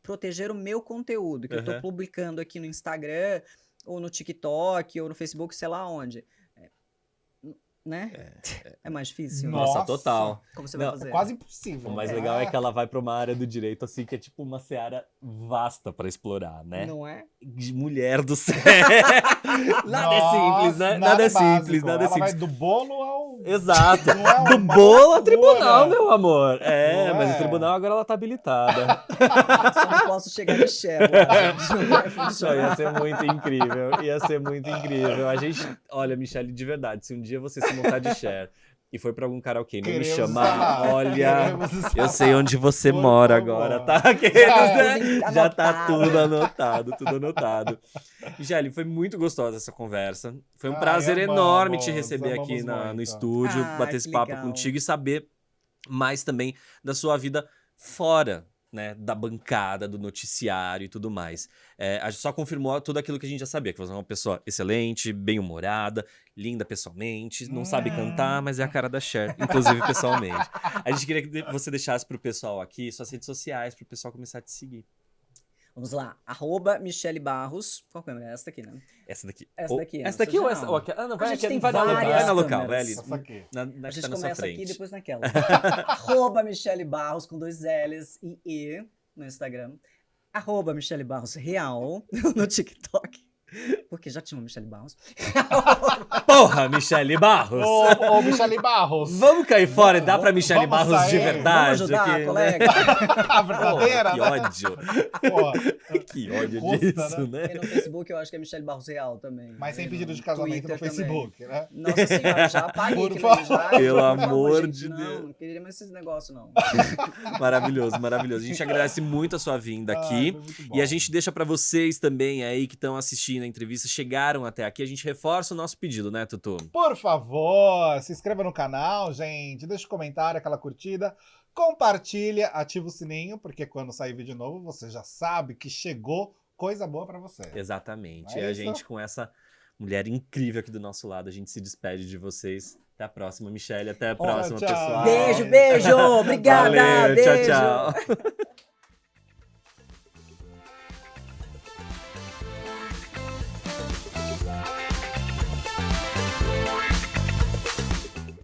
proteger o meu conteúdo que eu tô publicando aqui no Instagram, ou no TikTok, ou no Facebook, sei lá onde. Né? É mais difícil. Nossa, total. Como você vai fazer? É quase impossível. O mais legal é que ela vai pra uma área do direito, assim, que é tipo uma seara vasta pra explorar, né? Não é? De mulher do céu. Nada é simples, né? Nada é simples, nada é simples. Vai do bolo ao... Exato. Do bolo ao tribunal, meu amor. Mas o tribunal agora ela tá habilitada. Só não posso chegar de chefe. Só ia ser muito incrível. Ia ser muito incrível. A gente... Olha, Michele, de verdade, se um dia você se montar de share e foi pra algum karaokê, não me chamar, olha, eu sei onde você mora agora, tá? Já tá tudo anotado. Michele, foi muito gostosa essa conversa. Foi um prazer enorme te receber aqui no estúdio, bater esse papo contigo e saber mais também da sua vida fora, né, da bancada, do noticiário e tudo mais. A gente só confirmou tudo aquilo que a gente já sabia, que você é uma pessoa excelente, bem-humorada, linda pessoalmente, não sabe cantar, mas é a cara da Cher, inclusive pessoalmente. A gente queria que você deixasse pro pessoal aqui suas redes sociais, pro pessoal começar a te seguir. Vamos lá, @Michele Barros. Qual câmera é essa daqui, né? Essa daqui. Essa daqui. Essa daqui ou essa? Não, vai aqui, vai na local, vai ali. A gente começa aqui e depois naquela. @Michele Barros com 2 L's e E no Instagram. @Michele Barros Real no TikTok. Porque já tinha uma Michele Barros. Porra, Michele Barros! Ô, Michele Barros! Vamos cair fora e dar pra Michele Barros de verdade? Vamos ajudar, colega? A verdadeira, que ódio! Que ódio disso, né? E no Facebook eu acho que é Michele Barros Real também. Mas sem pedido de casamento no Facebook, né? Nossa senhora, já apaguei. Pelo amor de Deus. Não queria mais esse negócio, não. Maravilhoso, maravilhoso. A gente agradece muito a sua vinda aqui. E a gente deixa pra vocês também aí que estão assistindo a entrevista, chegaram até aqui, a gente reforça o nosso pedido, né, Tutu? Por favor, se inscreva no canal, gente, deixa um comentário, aquela curtida, compartilha, ativa o sininho, porque quando sair vídeo novo, você já sabe que chegou coisa boa pra você. Exatamente. E a gente, com essa mulher incrível aqui do nosso lado, a gente se despede de vocês. Até a próxima, Michele. Até a próxima, pessoal. Beijo, beijo. Obrigada. Valeu, beijo. Tchau, tchau.